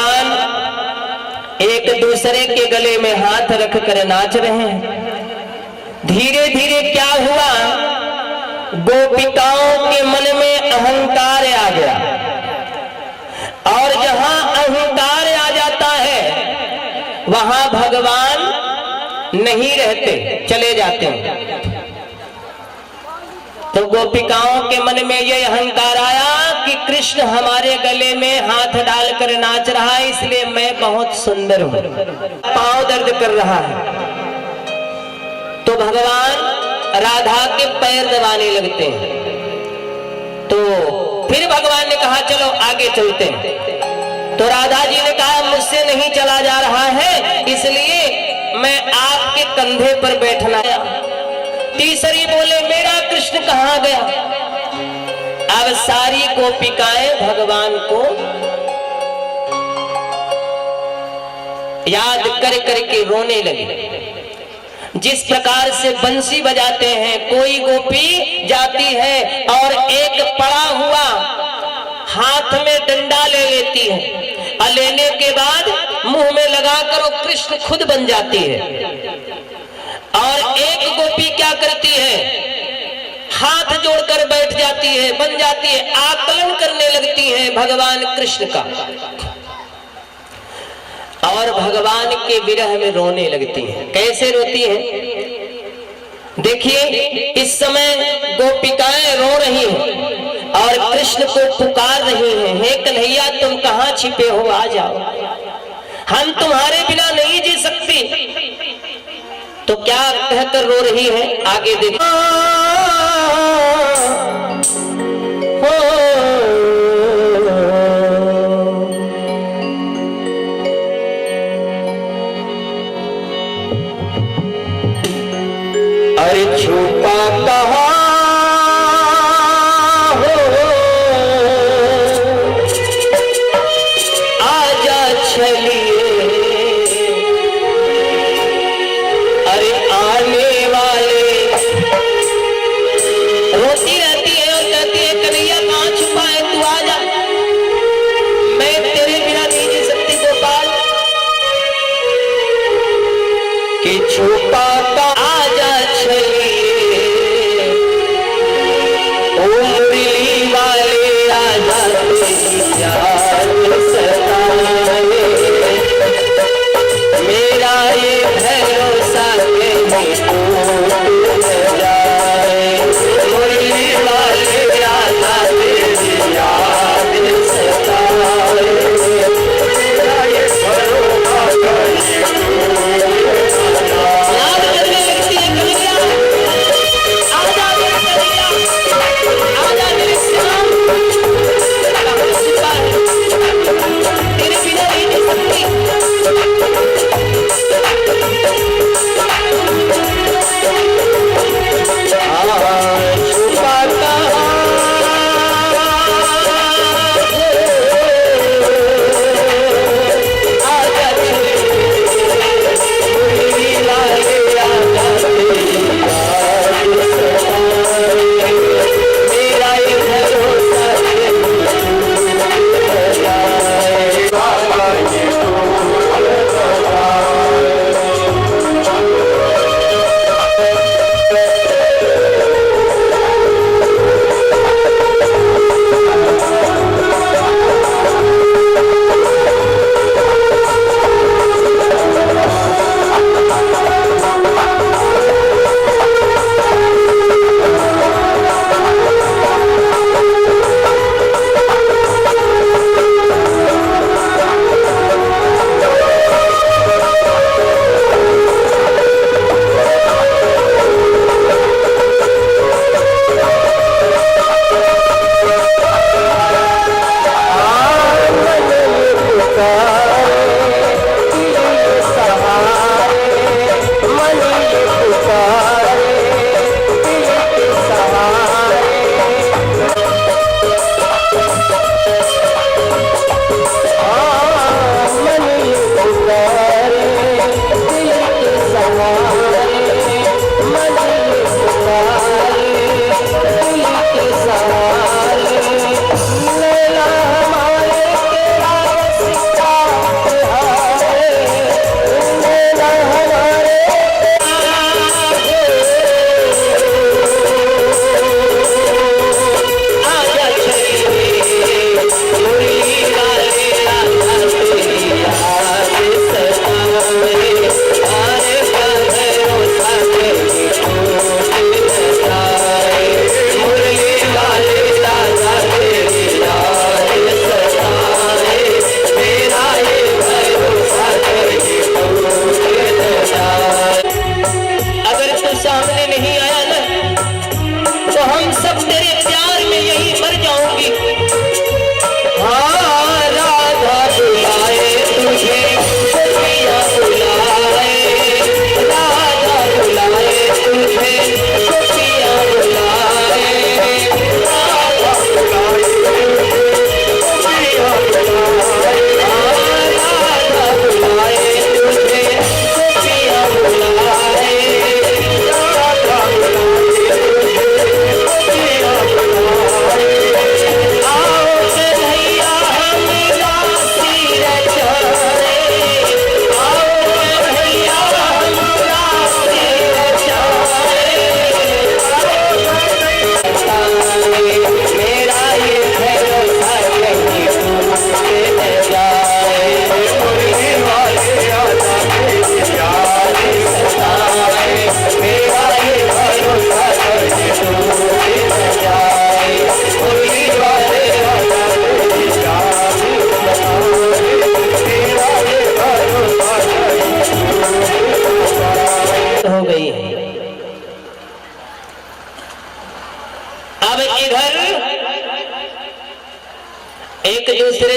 भगवान एक दूसरे के गले में हाथ रख कर नाच रहे हैं। धीरे धीरे क्या हुआ, गोपिकाओं के मन में अहंकार आ गया, और जहां अहंकार आ जाता है वहां भगवान नहीं रहते, चले जाते हैं। तो गोपिकाओं के मन में यह अहंकार आया कि कृष्ण हमारे गले में हाथ डालकर नाच रहा है, इसलिए मैं बहुत सुंदर हूं, पांव दर्द कर रहा है। तो भगवान राधा के पैर दबाने लगते हैं। तो फिर भगवान ने कहा चलो आगे चलते हैं। तो राधा जी ने कहा मुझसे नहीं चला जा रहा है, इसलिए मैं आपके कंधे पर बैठना है। तीसरी बोले मेरा कृष्ण कहां गया। अब सारी गोपिकाएं भगवान को याद कर करके रोने लगी। जिस प्रकार से बंसी बजाते हैं, कोई गोपी जाती है और एक पड़ा हुआ हाथ में डंडा ले लेती है, और लेने के बाद मुंह में लगाकर वो कृष्ण खुद बन जाती है। और एक गोपी क्या करती है, हाथ जोड़कर बैठ जाती है, बन जाती है, आकलन करने लगती है भगवान कृष्ण का, और भगवान के विरह में रोने लगती हैं। कैसे रोती हैं? देखिए, इस समय गोपिकाएं रो रही हैं और कृष्ण को पुकार रही हैं, हे कन्हैया तुम कहां छिपे हो, आ जाओ, हम तुम्हारे बिना नहीं जी सकती। तो क्या कहकर रो रही है, आगे देखो। अरे छुपा कहाँ हो, आजा चलिए, अरे आने वाले। रोती रहती है और कहती है कन्हैया कहाँ छुपा है, तू आजा, मैं तेरे बिना नहीं जी सकती गोपाल। कि छुपा का आजा चलिए, ओ मुरली वाले आजा, मेरा ये भरोसा के मुरली वाले आजा, याद सताए, मेरा ये भरोसा आजा मेरे श्याम,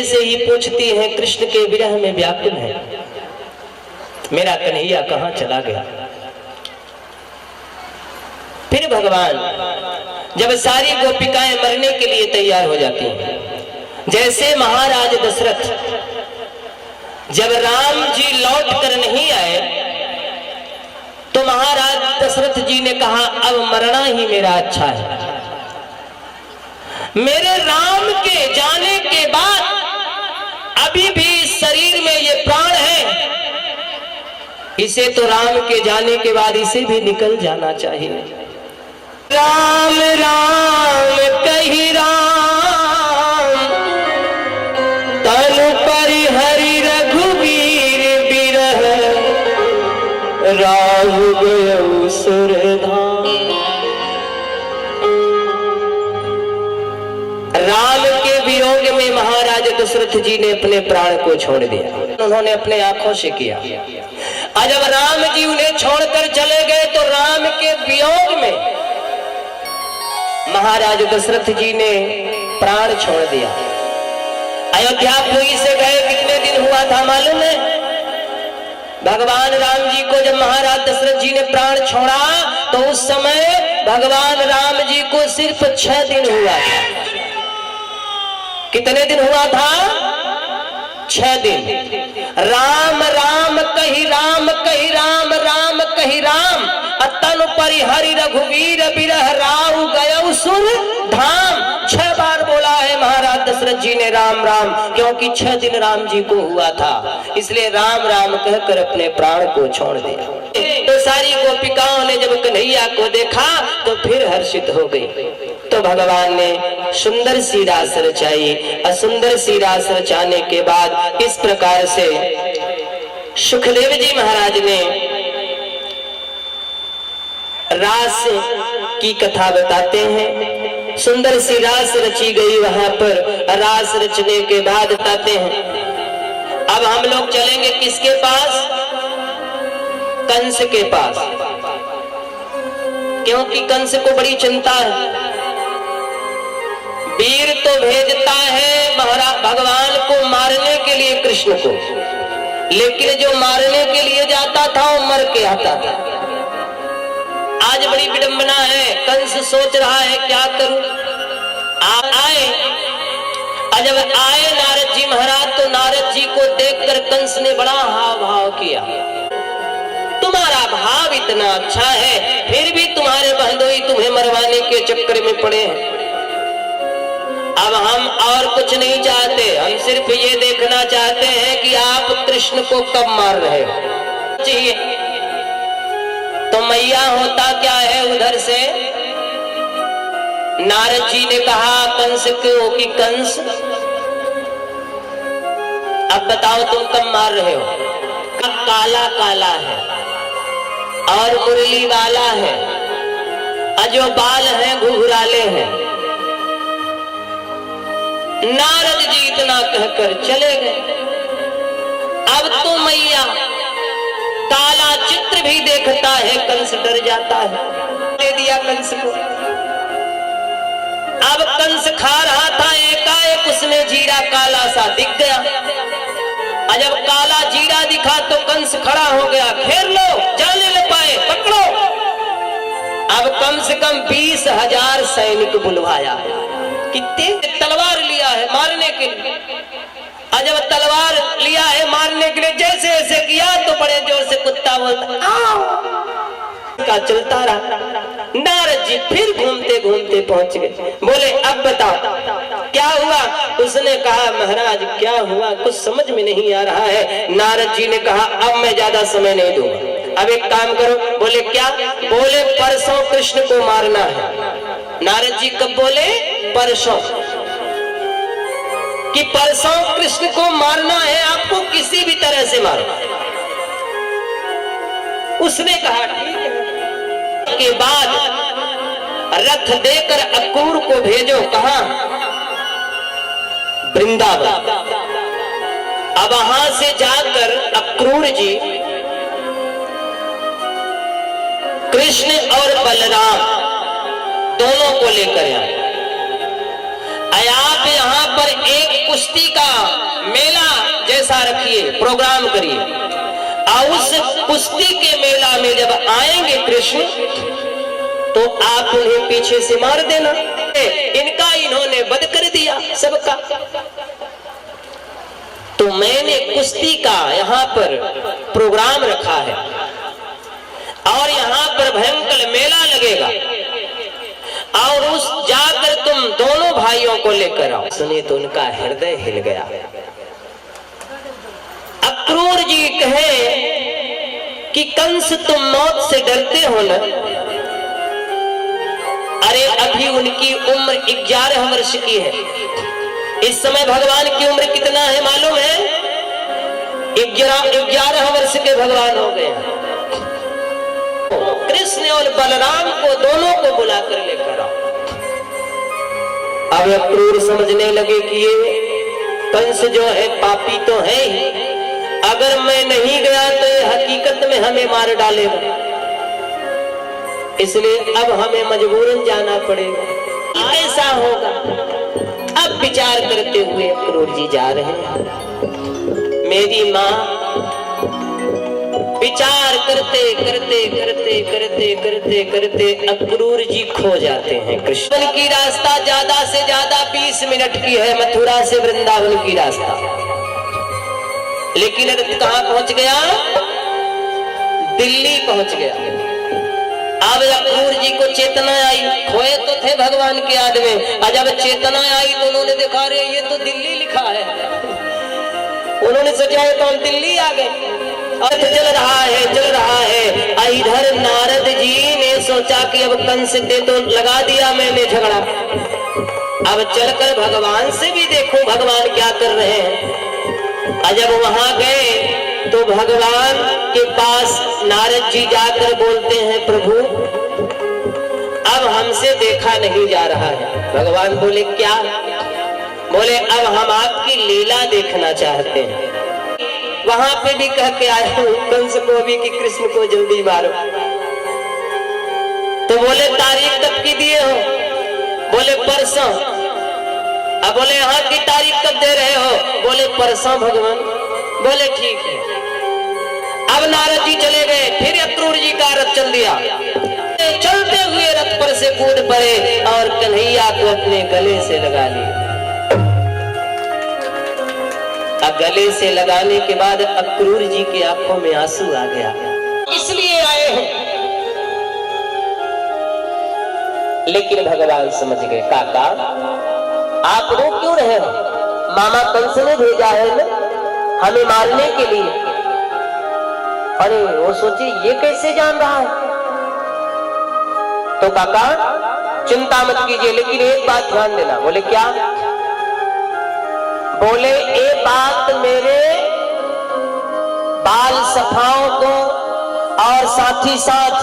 से ही पूछती हैं, कृष्ण के विरह में व्याकुल है, मेरा कन्हैया कहाँ चला गया। फिर भगवान जब सारी गोपिकाएं मरने के लिए तैयार हो जाती हैं, जैसे महाराज दशरथ जब राम जी लौट कर नहीं आए तो महाराज दशरथ जी ने कहा अब मरना ही मेरा अच्छा है। मेरे राम के जाने के बाद अभी भी शरीर में ये प्राण है, इसे तो राम के जाने के बाद इसे भी निकल जाना चाहिए। राम राम कही राम, तनु परिहरि रघुवीर बिरह, राहु गयो सुरधाम। राम के वियोग में महाराज दशरथ जी ने अपने प्राण को छोड़ दिया, उन्होंने अपने आंखों से किया। और जब राम जी उन्हें छोड़कर चले गए तो राम के वियोग में महाराज दशरथ जी ने प्राण छोड़ दिया। अयोध्यापुरी से गए कितने दिन हुआ था मालूम है? भगवान राम जी को जब महाराज दशरथ जी ने प्राण छोड़ा तो उस समय भगवान राम जी को सिर्फ 6 दिन हुआ था। कितने दिन हुआ था? 6 दिन। राम राम कही राम, कही राम राम कही राम, तनु परिहरि रघुवीर बिरह, राहु गयो सुर धाम। 6 बार बोला है महाराज दशरथ जी ने राम राम, क्योंकि 6 दिन राम जी को हुआ था, इसलिए राम राम कहकर अपने प्राण को छोड़ दिया। तो सारी गोपिकाओं ने जब कन्हैया को देखा तो फिर हर्षित हो गई। तो भगवान ने सुंदर सी रास रचाई। सुंदर सी रास रचाने के बाद इस प्रकार से सुखदेव जी महाराज ने रास की कथा बताते हैं। सुंदर सी रास रची गई, वहां पर रास रचने के बाद बताते हैं अब हम लोग चलेंगे किसके पास? कंस के पास, क्योंकि कंस को बड़ी चिंता है। वीर तो भेजता है महाराज भगवान को मारने के लिए कृष्ण को, लेकिन जो मारने के लिए जाता था वो मर के आता था। आज बड़ी विडंबना है, कंस सोच रहा है क्या करूं। आए और जब आए नारद जी महाराज तो नारद जी को देखकर कंस ने बड़ा हाव भाव किया। तुम्हारा भाव इतना अच्छा है, फिर भी तुम्हारे बहनोई तुम्हें मरवाने के चक्कर में पड़े हैं। अब हम और कुछ नहीं चाहते, हम सिर्फ ये देखना चाहते हैं कि आप कृष्ण को कब मार रहे हो। चाहिए तो मैया होता क्या है उधर से? नारद जी ने कहा कंस को कि कंस अब बताओ तुम कब मार रहे हो? काला काला है और मुरली वाला है, जो बाल हैं घुघराले हैं। नारद जी इतना कहकर चले गए। अब तो मैया काला चित्र भी देखता है कंस डर जाता है, दे दिया कंस को। अब कंस खा रहा था, एकाएक उसमें जीरा काला सा दिख गया। और जब काला जीरा दिखा तो कंस खड़ा हो गया, घेर लो, जाने न पाए, पकड़ो। अब कम से कम 20,000 सैनिक बुलवाया। कितने तलवार लिया है मारने के लिए। और जब तलवार लिया है मारने के लिए जैसे ऐसे किया तो बड़े जोर से कुत्ता बोलता का चलता रहा। नारद जी फिर घूमते घूमते पहुंच गए। बोले अब बताओ क्या हुआ? उसने कहा महाराज क्या हुआ कुछ समझ में नहीं आ रहा है। नारद जी ने कहा अब मैं ज्यादा समय नहीं दूंगा, अब एक काम करो। बोले क्या? बोले परसों कृष्ण को मारना है। नारद जी कब बोले? परसों, कि परसों कृष्ण को मारना है, आपको किसी भी तरह से मारो। उसने कहा ठीक है। के बाद रथ देकर अक्रूर को भेजो। कहां? वृंदावन। अब वहां से जाकर अक्रूर जी कृष्ण और बलराम दोनों को लेकर आए। आप यहाँ पर एक कुश्ती का मेला जैसा रखिए, प्रोग्राम करिए, और उस कुश्ती के मेला में जब आएंगे कृष्ण तो आप उन्हें पीछे से मार देना। इनका इन्होंने वध कर दिया सबका। तो मैंने कुश्ती का यहाँ पर प्रोग्राम रखा है और यहाँ पर भयंकर मेला लगेगा, और उस जाकर तुम दोनों भाइयों को लेकर आओ। सुने तो उनका हृदय हिल गया। अक्रूर जी कहे कि कंस तुम मौत से डरते हो न? अरे अभी उनकी उम्र 11 वर्ष की है। इस समय भगवान की उम्र कितना है मालूम है? 11 वर्ष के भगवान हो गए। कृष्ण और बलराम को दोनों को बुलाकर लेकर आओ। अब अक्रूर समझने लगे कि ये कंस जो है पापी तो है ही, अगर मैं नहीं गया तो ये हकीकत में हमें मार डालेगा, इसलिए अब हमें मजबूरन जाना पड़ेगा। ऐसा होगा। अब विचार करते हुए अक्रूर जी जा रहे हैं। मेरी माँ विचार करते करते करते करते करते करते अक्रूर जी खो जाते हैं। कृष्ण की रास्ता ज्यादा से ज्यादा 20 मिनट की है, मथुरा से वृंदावन की रास्ता। लेकिन रथ कहां पहुंच गया? दिल्ली पहुंच गया। अब अक्रूर जी को चेतना आई, खोए तो थे भगवान के याद में, और जब चेतना आई तो उन्होंने देखा रे ये तो दिल्ली लिखा है। उन्होंने सोचा तो हम दिल्ली आ गए। अर्थ चल रहा है। इधर नारद जी ने सोचा कि अब कंस से तो लगा दिया मैंने झगड़ा, अब चलकर भगवान से भी देखूं भगवान क्या कर रहे हैं। और जब वहां गए तो भगवान के पास नारद जी जाकर बोलते हैं, प्रभु अब हमसे देखा नहीं जा रहा है। भगवान बोले क्या? बोले अब हम आपकी लीला देखना चाहते हैं। वहां पे भी कह के आए हूं कंस को भी कि कृष्ण को जल्दी मारो। तो बोले तारीख कब की दिए हो? बोले परसों। अब बोले यहाँ की तारीख कब दे रहे हो? बोले परसों भगवान। बोले ठीक है। अब नारद जी चले गए, फिर अक्रूर जी का रथ चल दिया। चलते हुए रथ पर से कूद पड़े और कन्हैया को अपने गले से लगा लिया। अब गले से लगाने के बाद अक्रूर जी की आंखों में आंसू आ गया। इसलिए आए हैं। लेकिन भगवान समझ गए, काका आप रो क्यों रहे हो? मामा कंस ने भेजा है ना हमें मारने के लिए। अरे वो सोचे ये कैसे जान रहा है? तो काका चिंता मत कीजिए, लेकिन एक बात ध्यान देना। बोले क्या? बोले एक बात मेरे बाल सखाओं को और साथ ही साथ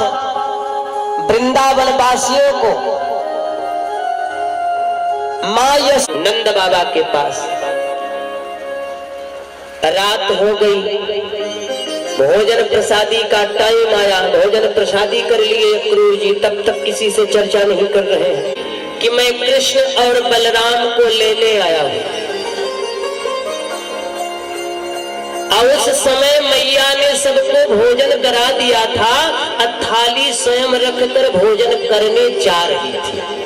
वृंदावन वासियों को मां नंद बाबा के पास रात हो गई, भोजन प्रसादी का टाइम आया, भोजन प्रसादी कर लिए अक्रूर जी। तब तक किसी से चर्चा नहीं कर रहे हैं कि मैं कृष्ण और बलराम को लेने आया हूं। और उस समय मैया ने सबको भोजन करा दिया था, थाली स्वयं रखकर भोजन करने जा रही थी।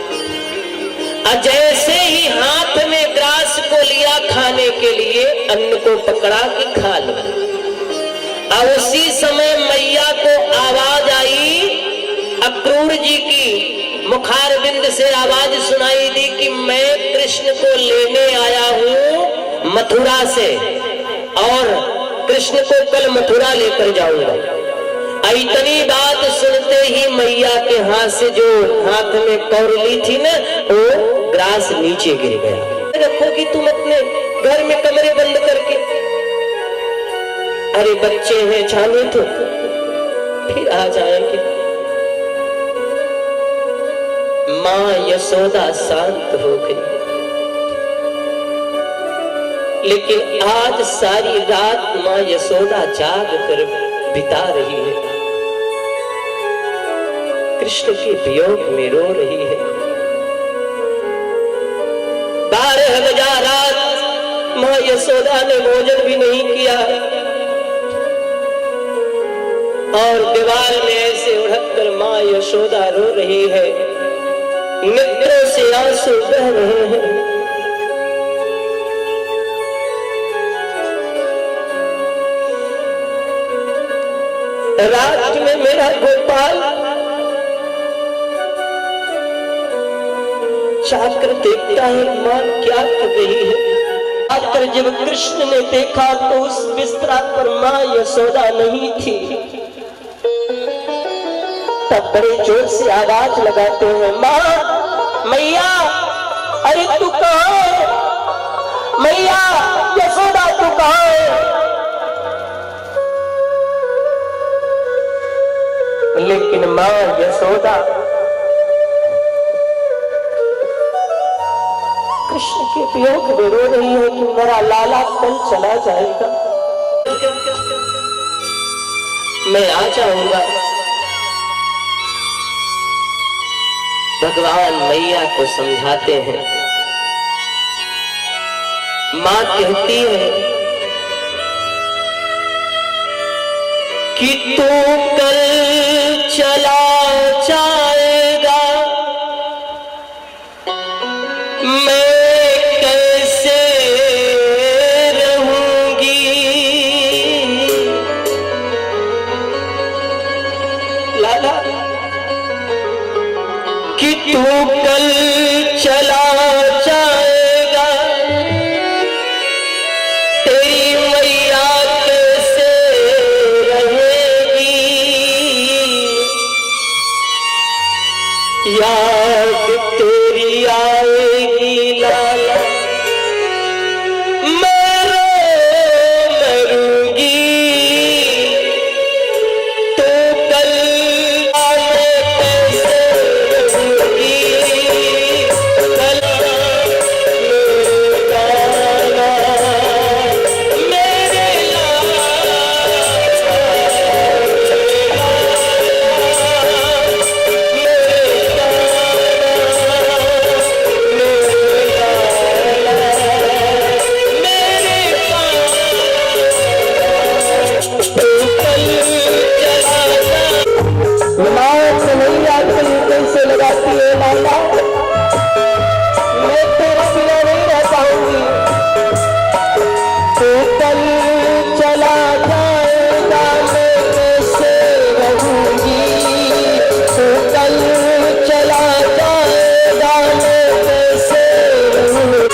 जैसे ही हाथ में ग्रास को लिया खाने के लिए, अन्न को पकड़ा कि खा लो। और उसी समय मैया को आवाज आई, अक्रूर जी की मुखारबिंद से आवाज सुनाई दी कि मैं कृष्ण को लेने आया हूं मथुरा से, और कृष्ण को कल मथुरा लेकर जाऊंगा। इतनी बात सुनते ही मैया के हाथ से जो हाथ में कौरली थी ना, वो ग्रास नीचे गिर गया। रखोगी तुम अपने घर में कमरे बंद करके? अरे बच्चे हैं, जाने तो फिर आ जाएंगे। मां यशोदा शांत हो गई, लेकिन आज सारी रात मां यशोदा जाग कर बिता रही है, कृष्ण के वियोग में रो रही है। 12 बजा रात माँ यशोदा ने भोजन भी नहीं किया और दीवार में ऐसे उड़क कर माँ यशोदा रो रही है, नेत्रों से आंसू बह रहे हैं। रात में मेरा गोपाल जाकर देखता है माँ क्या कर रही है। आकर जब कृष्ण ने देखा तो उस बिस्तरा पर माँ यशोदा नहीं थी। तब बड़े जोर से आवाज लगाते हैं, माँ, मैया, अरे तू कहाँ है? मैया यशोदा तू कहाँ है? लेकिन माँ यशोदा कृष्ण के वियोग में रो रही है कि मेरा लाला कल चला जाएगा, मैं आ जाऊंगा। भगवान मैया को समझाते हैं। माँ कहती है कि तू कल चला जाएगा, मैं कैसे रहूंगी। लाला कि तू कल चला जाएगा, तेरी मैया कैसे रहेगी। याद तेरी आएगी लाला, मैं मरूंगी। तो कल कैसे रहूंगी, कल मेरे कैसे लगाती है लाला, मैं तेरे बिना नहीं रह पाऊंगी। तू कल चला जाएगा, मैं कैसे रहूंगी। तू कल चला जाएगा, मैं कैसे रहूंगी।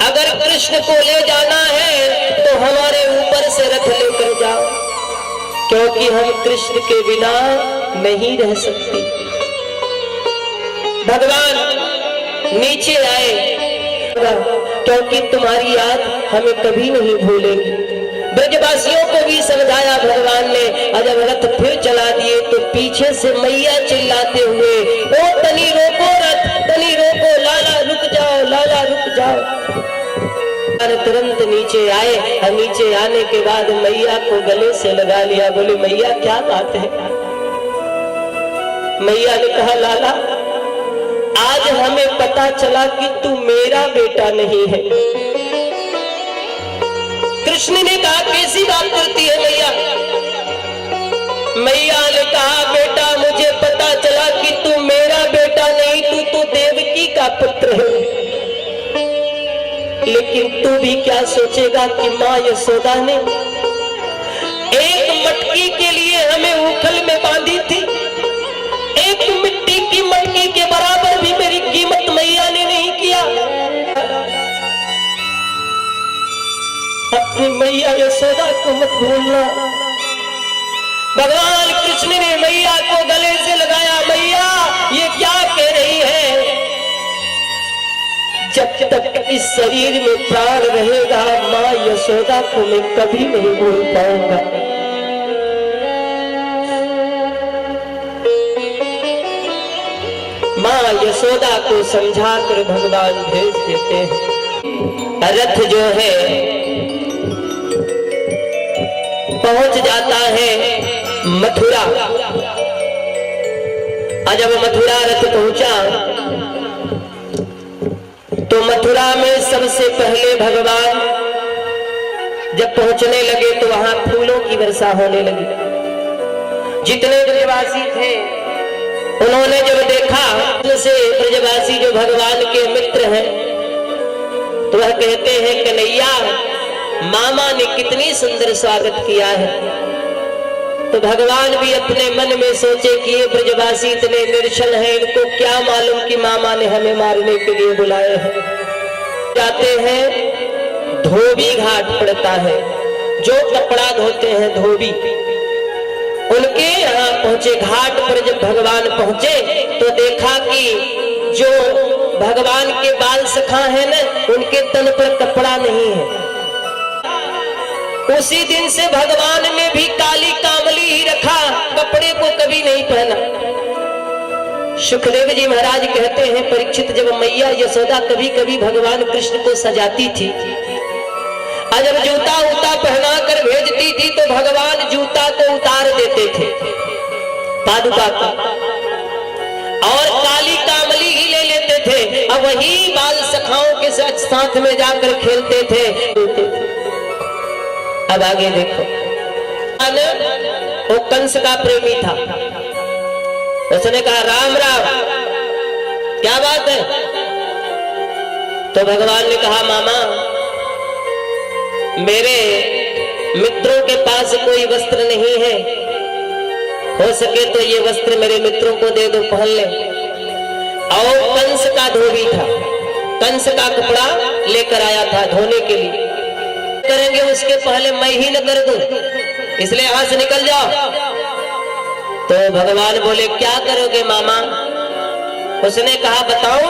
अगर कृष्ण को ले जाना है तो हमारे ऊपर से रथ लेकर जाओ, क्योंकि हम कृष्ण के बिना नहीं रह सकते। भगवान नीचे आए क्योंकि तुम्हारी याद हमें कभी नहीं भूलेगी। ब्रजवासियों को भी समझाया भगवान ने, और जब रथ फिर चला दिए तो पीछे से मैया चिल्लाते हुए, ओ तनी रोको रथ, तनी रोको, लाला रुक जाओ, लाला रुक जाओ। तुरंत नीचे आए और नीचे आने के बाद मैया को गले से लगा लिया। बोले मैया क्या बात है? मैया ने कहा लाला, आज हमें पता चला कि तू मेरा बेटा नहीं है, कृष्ण ने कहा कैसी बात करती है मैया? मैया ने कहा बेटा मुझे पता चला कि तू मेरा बेटा नहीं, तू तो देवकी का पुत्र है, लेकिन तू भी क्या सोचेगा कि माँ यशोदा ने एक मटकी के लिए हमें उखल में बांधी थी। एक मिट्टी की मटकी के बराबर भी मेरी कीमत मैया ने नहीं किया। अपनी मैया यशोदा को मत भूलना। भगवान कृष्ण ने मैया को गले से लगाया, मैया ये क्या कह रही है? जब तक इस शरीर में प्राण रहेगा माँ यशोदा को मैं कभी नहीं भूल पाऊंगा। माँ यशोदा को समझाकर भगवान भेज देते हैं। रथ जो है पहुंच जाता है मथुरा। जब मथुरा रथ पहुंचा तो मथुरा में सबसे पहले भगवान जब पहुंचने लगे तो वहां फूलों की वर्षा होने लगी। जितने ब्रजवासी थे उन्होंने जब देखा से ब्रजवासी जो भगवान के मित्र हैं तो वह कहते हैं कन्हैया मामा ने कितनी सुंदर स्वागत किया है। तो भगवान भी अपने मन में सोचे कि ये ब्रजवासी इतने निर्छल हैं, इनको क्या मालूम कि मामा ने हमें मारने के लिए बुलाए हैं। जाते हैं धोबी घाट पड़ता है, जो कपड़ा धोते हैं धोबी, उनके यहाँ पहुंचे। घाट पर जब भगवान पहुंचे तो देखा कि जो भगवान के बाल सखा है ना उनके तन पर कपड़ा नहीं है। उसी दिन से भगवान ने भी काली कामली ही रखा, कपड़े को कभी नहीं पहना। सुखदेव जी महाराज कहते हैं परीक्षित जब मैया यशोदा कभी कभी भगवान कृष्ण को सजाती थी और जब जूता उता पहना कर भेजती थी तो भगवान जूता को उतार देते थे पादुका का और काली कामली ही ले लेते थे। अब वही बाल सखाओं के साथ में जाकर खेलते थे। अब आगे देखो, वो कंस का प्रेमी था। उसने कहा राम राम क्या बात है? तो भगवान ने कहा मामा मेरे मित्रों के पास कोई वस्त्र नहीं है, हो सके तो ये वस्त्र मेरे मित्रों को दे दो पहन ले। और कंस का धोबी था, कंस का कपड़ा लेकर आया था धोने के लिए। करेंगे उसके पहले मैं ही न कर दूं, इसलिए यहां से निकल जाओ। तो भगवान बोले क्या करोगे मामा? उसने कहा बताओ।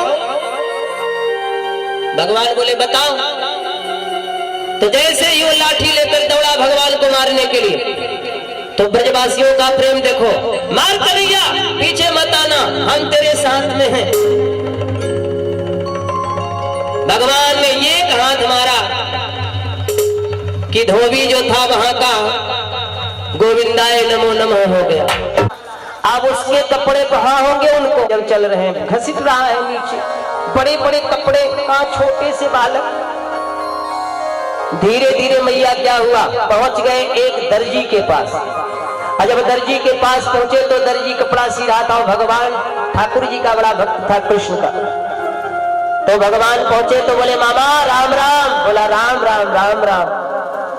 भगवान बोले बताओ। तो जैसे ही वो लाठी लेकर दौड़ा भगवान को मारने के लिए तो ब्रजवासियों का प्रेम देखो, मार कन्हैया पीछे मत आना हम तेरे साथ में हैं। भगवान ने ये हाथ मारा कि धोबी जो था वहां का गोविंदाय नमो नमः हो गया। अब उसके कपड़े कहाँ होंगे? उनको जब चल रहे हैं घसीट रहा है नीचे, बड़े बड़े कपड़े का छोटे से बालक। धीरे धीरे मैया क्या हुआ पहुंच गए एक दर्जी के पास। और जब दर्जी के पास पहुंचे तो दर्जी कपड़ा सी रहा था। भगवान ठाकुर जी का बड़ा भक्त था कृष्ण का। तो भगवान पहुंचे तो बोले मामा राम राम। बोला राम राम राम राम।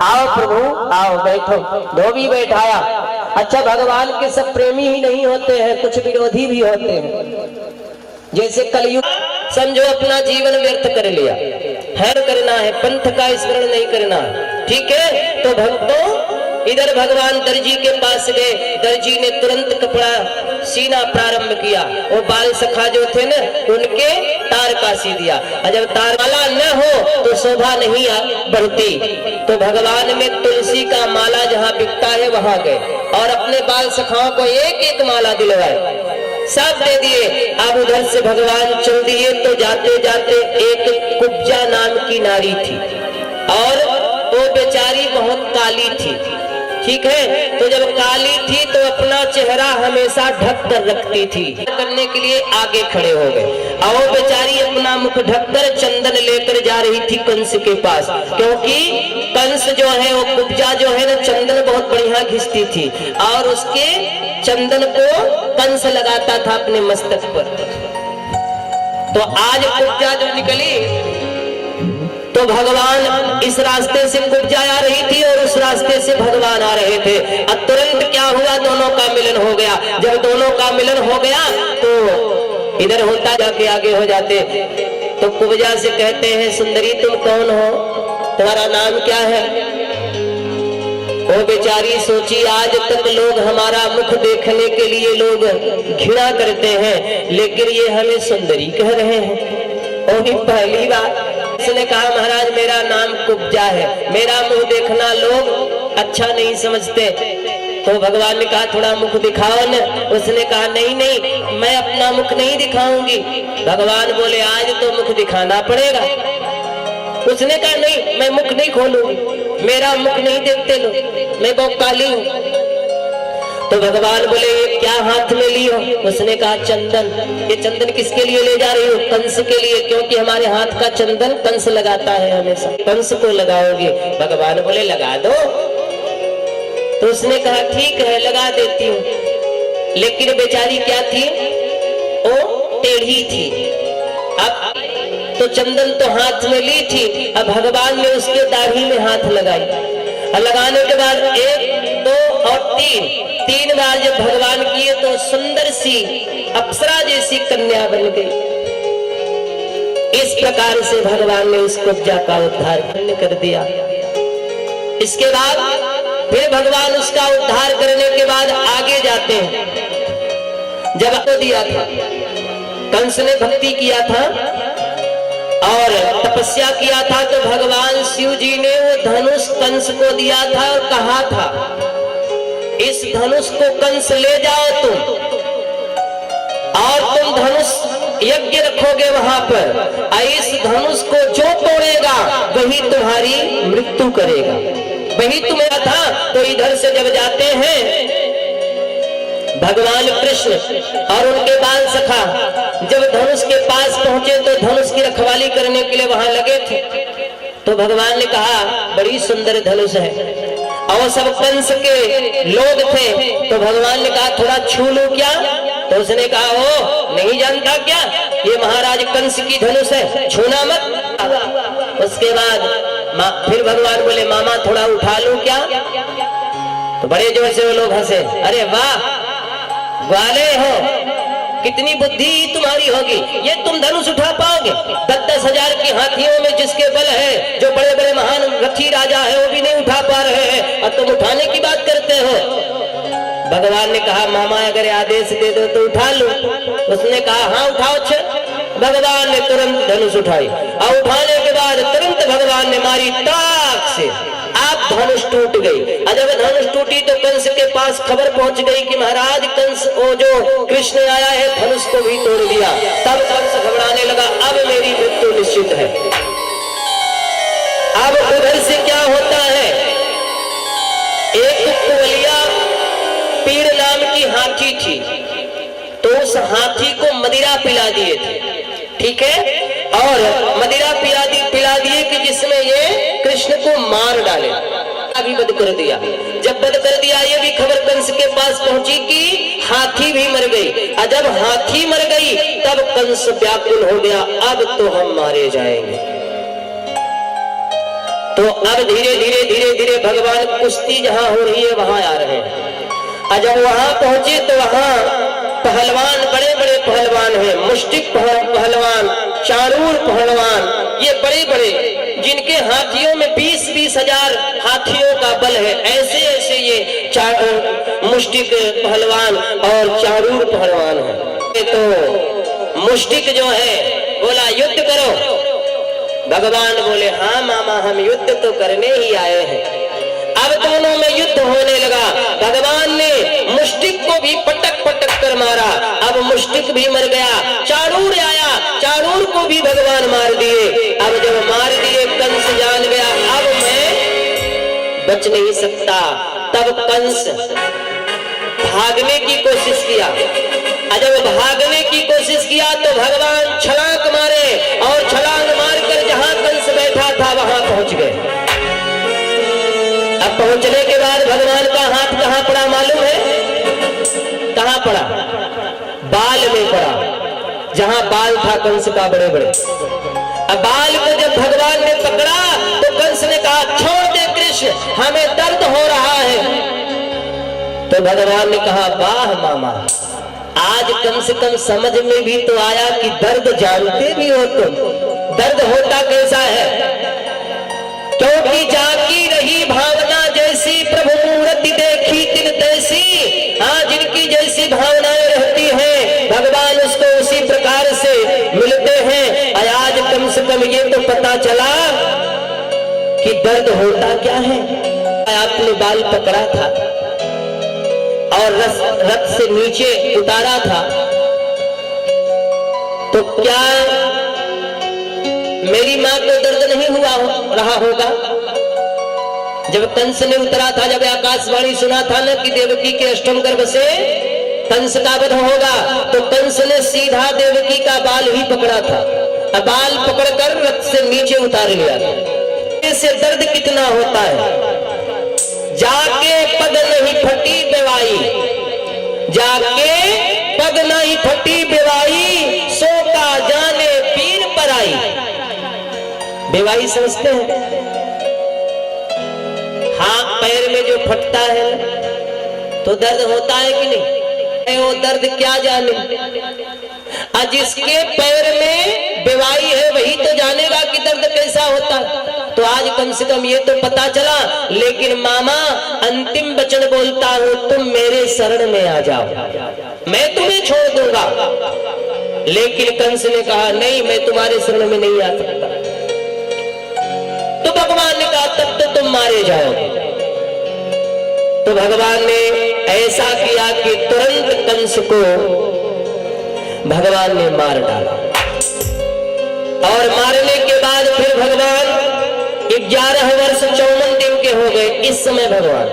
आओ प्रभु आओ बैठो। धोबी बैठाया। अच्छा भगवान के सब प्रेमी ही नहीं होते हैं, कुछ विरोधी भी होते हैं। जैसे कलयुग समझो अपना जीवन व्यर्थ कर लिया है, करना है पंथ का स्मरण नहीं करना है, ठीक है। तो भक्तों इधर भगवान दर्जी के पास गए। दर्जी ने तुरंत कपड़ा सीना प्रारंभ किया। वो बाल सखा जो थे ना उनके तार का सी दिया। और जब तार माला न हो तो शोभा नहीं बढ़ती। तो भगवान में तुलसी का माला जहाँ बिकता है वहां गए और अपने बाल सखाओं को एक एक माला दिलवाए, सब दे दिए। अब उधर से भगवान चल दिए तो जाते जाते एक कुब्जा नाम की नारी थी और वो बेचारी बहुत काली थी, ठीक है। तो जब काली थी तो अपना चेहरा हमेशा ढक कर रखती थी, करने के लिए आगे खड़े हो गए और बेचारी अपना मुख ढककर चंदन लेकर जा रही थी कंस के पास, क्योंकि कंस जो है वो कुब्जा जो है ना चंदन बहुत बढ़िया घिसती थी और उसके चंदन को कंस लगाता था अपने मस्तक पर। तो आज कुब्जा जो निकली तो भगवान इस रास्ते से कुब्जा आ रही थी और उस रास्ते से भगवान आ रहे थे। अब तुरंत क्या हुआ, दोनों का मिलन हो गया। जब दोनों का मिलन हो गया तो इधर होता जाके आगे हो जाते। तो कुब्जा से कहते हैं, सुंदरी तुम कौन हो, तुम्हारा नाम क्या है? वो बेचारी सोची, आज तक लोग हमारा मुख देखने के लिए लोग घृणा करते हैं, लेकिन ये हमें सुंदरी कह रहे हैं। वो भी पहली बार उसने कहा, महाराज मेरा नाम कुब्जा है, मेरा मुंह देखना लोग अच्छा नहीं समझते। तो भगवान ने कहा थोड़ा मुख दिखाओ न। उसने कहा नहीं नहीं, मैं अपना मुख नहीं दिखाऊंगी। भगवान बोले आज तो मुख दिखाना पड़ेगा। उसने कहा नहीं, मैं मुख नहीं खोलूंगी, मेरा मुख नहीं देखते लोग, मैं बहुत काली हूँ। तो भगवान बोले ये क्या हाथ में ली हो? उसने कहा चंदन। ये चंदन किसके लिए ले जा रही हो? कंस के लिए, क्योंकि हमारे हाथ का चंदन कंस लगाता है हमेशा, कंस को लगाओगे। भगवान बोले लगा दो। तो उसने कहा ठीक है लगा देती हूँ। लेकिन बेचारी क्या थी, वो टेढ़ी थी। अब तो चंदन तो हाथ में ली थी, अब भगवान ने उसके दाढ़ी में हाथ लगाई और लगाने के बाद 1 2 और 3 बार जब भगवान किए तो सुंदर सी अप्सरा जैसी कन्या बन गई। इस प्रकार से भगवान ने उस कुब्जा का उद्धार कर दिया। इसके बाद फिर भगवान उसका उद्धार करने के बाद आगे जाते हैं। जब आपको दिया था, कंस ने भक्ति किया था और तपस्या किया था, तो भगवान शिव जी ने वो धनुष कंस को दिया था और कहा था इस धनुष को कंस ले जाओ तुम, और तुम धनुष यज्ञ रखोगे वहां पर, इस धनुष को जो तोड़ेगा वही तुम्हारी मृत्यु करेगा। वही तुम्हें था। तो इधर से जब जाते हैं भगवान कृष्ण और उनके बाल सखा जब धनुष के पास पहुंचे तो धनुष की रखवाली करने के लिए वहां लगे थे। तो भगवान ने कहा बड़ी सुंदर धनुष है, और सब कंस के लोग थे। तो भगवान ने कहा थोड़ा छू लूं क्या? तो उसने कहा ओ नहीं जानता क्या, ये महाराज कंस की धनुष है, छूना मत। उसके बाद फिर भगवान बोले मामा थोड़ा उठा लूं क्या? तो बड़े जोर से वो लोग हंसे, अरे वाह वाले हो, कितनी बुद्धि तुम्हारी होगी, ये तुम धनुष उठा पाओगे? 10-10 हजार की हाथियों में जिसके बल है, जो बड़े बड़े महान रथी राजा है वो भी नहीं उठा पा रहे हैं और तुम उठाने की बात करते हो। भगवान ने कहा मामा अगर आदेश दे दो तो उठा लो। उसने कहा हाँ उठाओ। भगवान ने तुरंत धनुष उठाई और उठाने के बाद तुरंत भगवान ने मारी ताक से, आप धनुष टूट गई। जब धनुष टूटी तो कंस के पास खबर पहुंच गई कि महाराज कंस वो जो कृष्ण आया है धनुष को भी तोड़ दिया। तब कंस घबराने लगा, अब मेरी मृत्यु निश्चित है। अब उधर से क्या होता है, एक कुवलिया पीड़ नाम की हाथी थी, तो उस हाथी को मदिरा पिला दिए थे, ठीक है, और मदिरा पिला दिए कि जिसमें ये कृष्ण को मार डाले। अभी वध कर दिया। जब वध कर दिया ये भी खबर कंस के पास पहुंची कि हाथी भी मर गई। और जब हाथी मर गई तब कंस व्याकुल हो गया, अब तो हम मारे जाएंगे। तो अब धीरे धीरे भगवान कुश्ती जहां हो रही है वहां आ रहे हैं। और जब वहां पहुंचे तो वहां पहलवान बड़े बड़े पहलवान हैं, मुष्टिक पहलवान, चारूर पहलवान, ये बड़े बड़े जिनके हाथियों में 20-20 हजार हाथियों का बल है, ऐसे ऐसे ये मुष्टिक पहलवान और चारूर पहलवान है। तो मुष्टिक जो है बोला युद्ध करो। भगवान बोले हाँ मामा हम युद्ध तो करने ही आए हैं। अब दोनों में युद्ध होने लगा। भगवान ने मुष्टिक को भी पटक पटक कर मारा, अब मुष्टिक भी मर गया। चारूर आया, चारूर को भी भगवान मार दिए। अब जब मार दिए कंस जान गया अब मैं बच नहीं सकता। तब कंस भागने की कोशिश किया। जब भागने की कोशिश किया तो भगवान छलांग मारे और छलांग मारकर जहां कंस बैठा था वहां पहुंच गए। अब पहुंचने के बाद भगवान का हाथ कहां पड़ा मालूम है? कहां पड़ा? बाल में पड़ा, जहां बाल था कंस का बड़े बड़े। अब बाल को जब भगवान ने पकड़ा तो कंस ने कहा, छोड़ दे कृष्ण, हमें दर्द हो रहा है। तो भगवान ने कहा, वाह मामा, आज कम से कम समझ में भी तो आया कि दर्द जानते भी हो तुम। दर्द होता कैसा है? क्योंकि जाकी रही भावना जैसी, प्रभु मूर्ति देखी तिन तैसी। हाँ, जिनकी जैसी भावनाएं रहती हैं भगवान उसको उसी प्रकार से मिलते हैं। आज कम से कम ये तो पता चला कि दर्द होता क्या है। आपने बाल पकड़ा था और रथ से नीचे उतारा था, तो क्या मेरी मां को दर्द नहीं हुआ रहा होगा? जब कंस ने उतरा था, जब आकाशवाणी सुना था ना कि देवकी के अष्टम गर्भ से कंस का वध होगा, तो कंस ने सीधा देवकी का बाल ही पकड़ा था। बाल पकड़कर रथ से नीचे उतार लिया था। इससे दर्द कितना होता है। जाके पग नहीं फटी बेवाई, जाके पग नहीं फटी बेवाई, सो का जाने पीर पराई। बेवाई समझते हैं? हाँ, पैर में जो फटता है तो दर्द होता है कि नहीं? वो दर्द क्या जाने। जिसके पैर में बेवाई है वही तो जानेगा कि दर्द कैसा होता है। तो आज कम से कम ये तो पता चला। लेकिन मामा, अंतिम वचन बोलता हूं, तुम मेरे शरण में आ जाओ, मैं तुम्हें छोड़ दूंगा। लेकिन कंस ने कहा, नहीं, मैं तुम्हारे शरण में नहीं आ सकता। तो भगवान ने कहा, तब तो तुम मारे जाओगे। तो भगवान ने ऐसा किया कि तुरंत कंस को भगवान ने मार डाला। और मारने के बाद फिर भगवान 11 वर्ष 54 दिन के हो गए। इस समय भगवान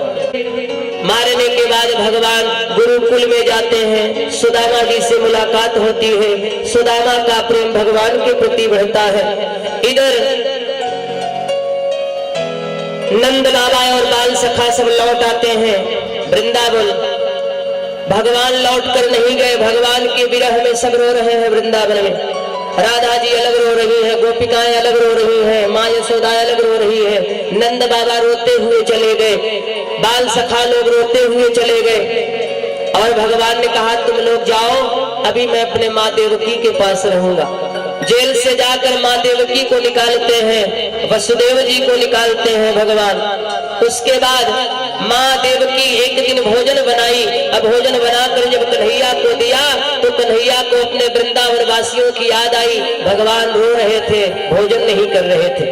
मारने के बाद भगवान गुरुकुल में जाते हैं, सुदामा जी से मुलाकात होती है। सुदामा का प्रेम भगवान के प्रति बढ़ता है। इधर नंद बाबा और बाल सखा सब लौट आते हैं वृंदावन। भगवान लौट कर नहीं गए, भगवान के विरह में सब रो रहे हैं वृंदावन में। राधा जी अलग रो रही है, गोपिकाएं अलग रो रही है, माँ यशोदा अलग रो रही है। नंद बाबा रोते हुए चले गए, बाल सखा लोग रोते हुए चले गए। और भगवान ने कहा, तुम लोग जाओ, अभी मैं अपने माँ देवकी के पास रहूंगा। जेल से जाकर माँ देवकी को निकालते हैं, वसुदेव जी को निकालते हैं भगवान। उसके बाद माँ देवकी एक दिन भोजन बनाई। अब भोजन बनाकर जब कन्हैया को दिया तो कन्हैया को अपने वृंदावन वासियों की याद आई। भगवान रो रहे थे, भोजन नहीं कर रहे थे।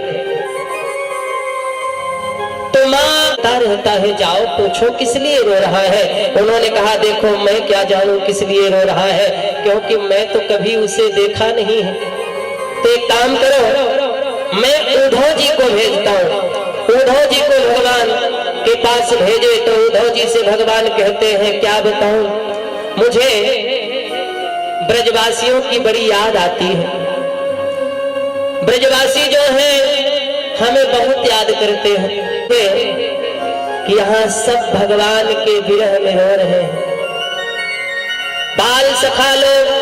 तो माँ रहता है, जाओ पूछो किस लिए रो रहा है। उन्होंने कहा, देखो मैं क्या जानूं किस लिए रो रहा है, क्योंकि मैं तो कभी उसे देखा नहीं है। तो एक काम करो, मैं उद्धव जी को भेजता हूँ। उद्धव जी को भगवान के पास भेजे तो उद्धव जी से भगवान कहते हैं, क्या बताऊं, मुझे ब्रजवासियों की बड़ी याद आती है। ब्रजवासी जो हैं हमें बहुत याद करते हैं कि यहाँ सब भगवान के विरह में रो रहे हैं। बाल सखा लोग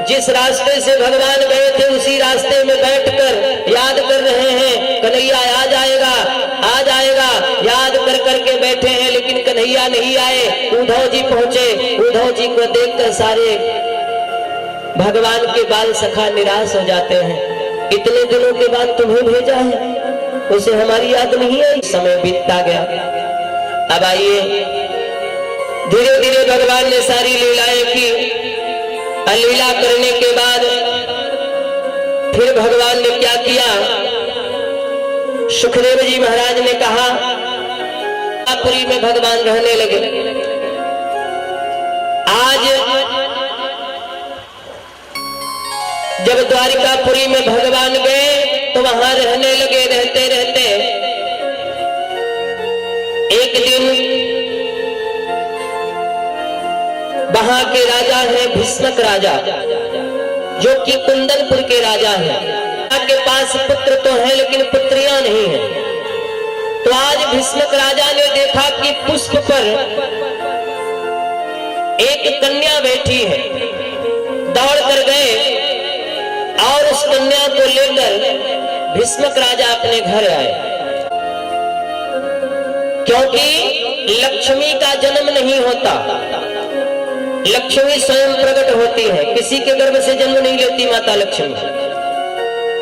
जिस रास्ते से भगवान गए थे उसी रास्ते में बैठकर याद कर रहे हैं, कन्हैया आ जाएगा, आ जाएगा, याद कर करके बैठे हैं। लेकिन कन्हैया नहीं आए। उद्धव जी पहुंचे। उद्धव जी को देखकर सारे भगवान के बाल सखा निराश हो जाते हैं। इतने दिनों के बाद तुम्हें भेजा है, उसे हमारी याद नहीं आई। समय बीतता गया। अब आइए, धीरे धीरे भगवान ने सारी लीलाएं की। लीला करने के बाद फिर भगवान ने क्या किया, सुखदेव जी महाराज ने कहा, पुरी में भगवान रहने लगे। आज जब द्वारिकापुरी में भगवान गए तो वहां रहने लगे। रहते रहते एक दिन वहां के राजा हैं भीष्मक राजा, जो कि कुंदनपुर के राजा हैं। के पास पुत्र तो है लेकिन पुत्रियां नहीं है। तो आज भीष्मक राजा ने देखा कि पुष्प पर एक कन्या बैठी है। दौड़ कर गए और उस कन्या को लेकर भीष्मक राजा अपने घर आए, क्योंकि लक्ष्मी का जन्म नहीं होता, लक्ष्मी स्वयं प्रकट होती है, किसी के गर्भ से जन्म नहीं लेती माता लक्ष्मी।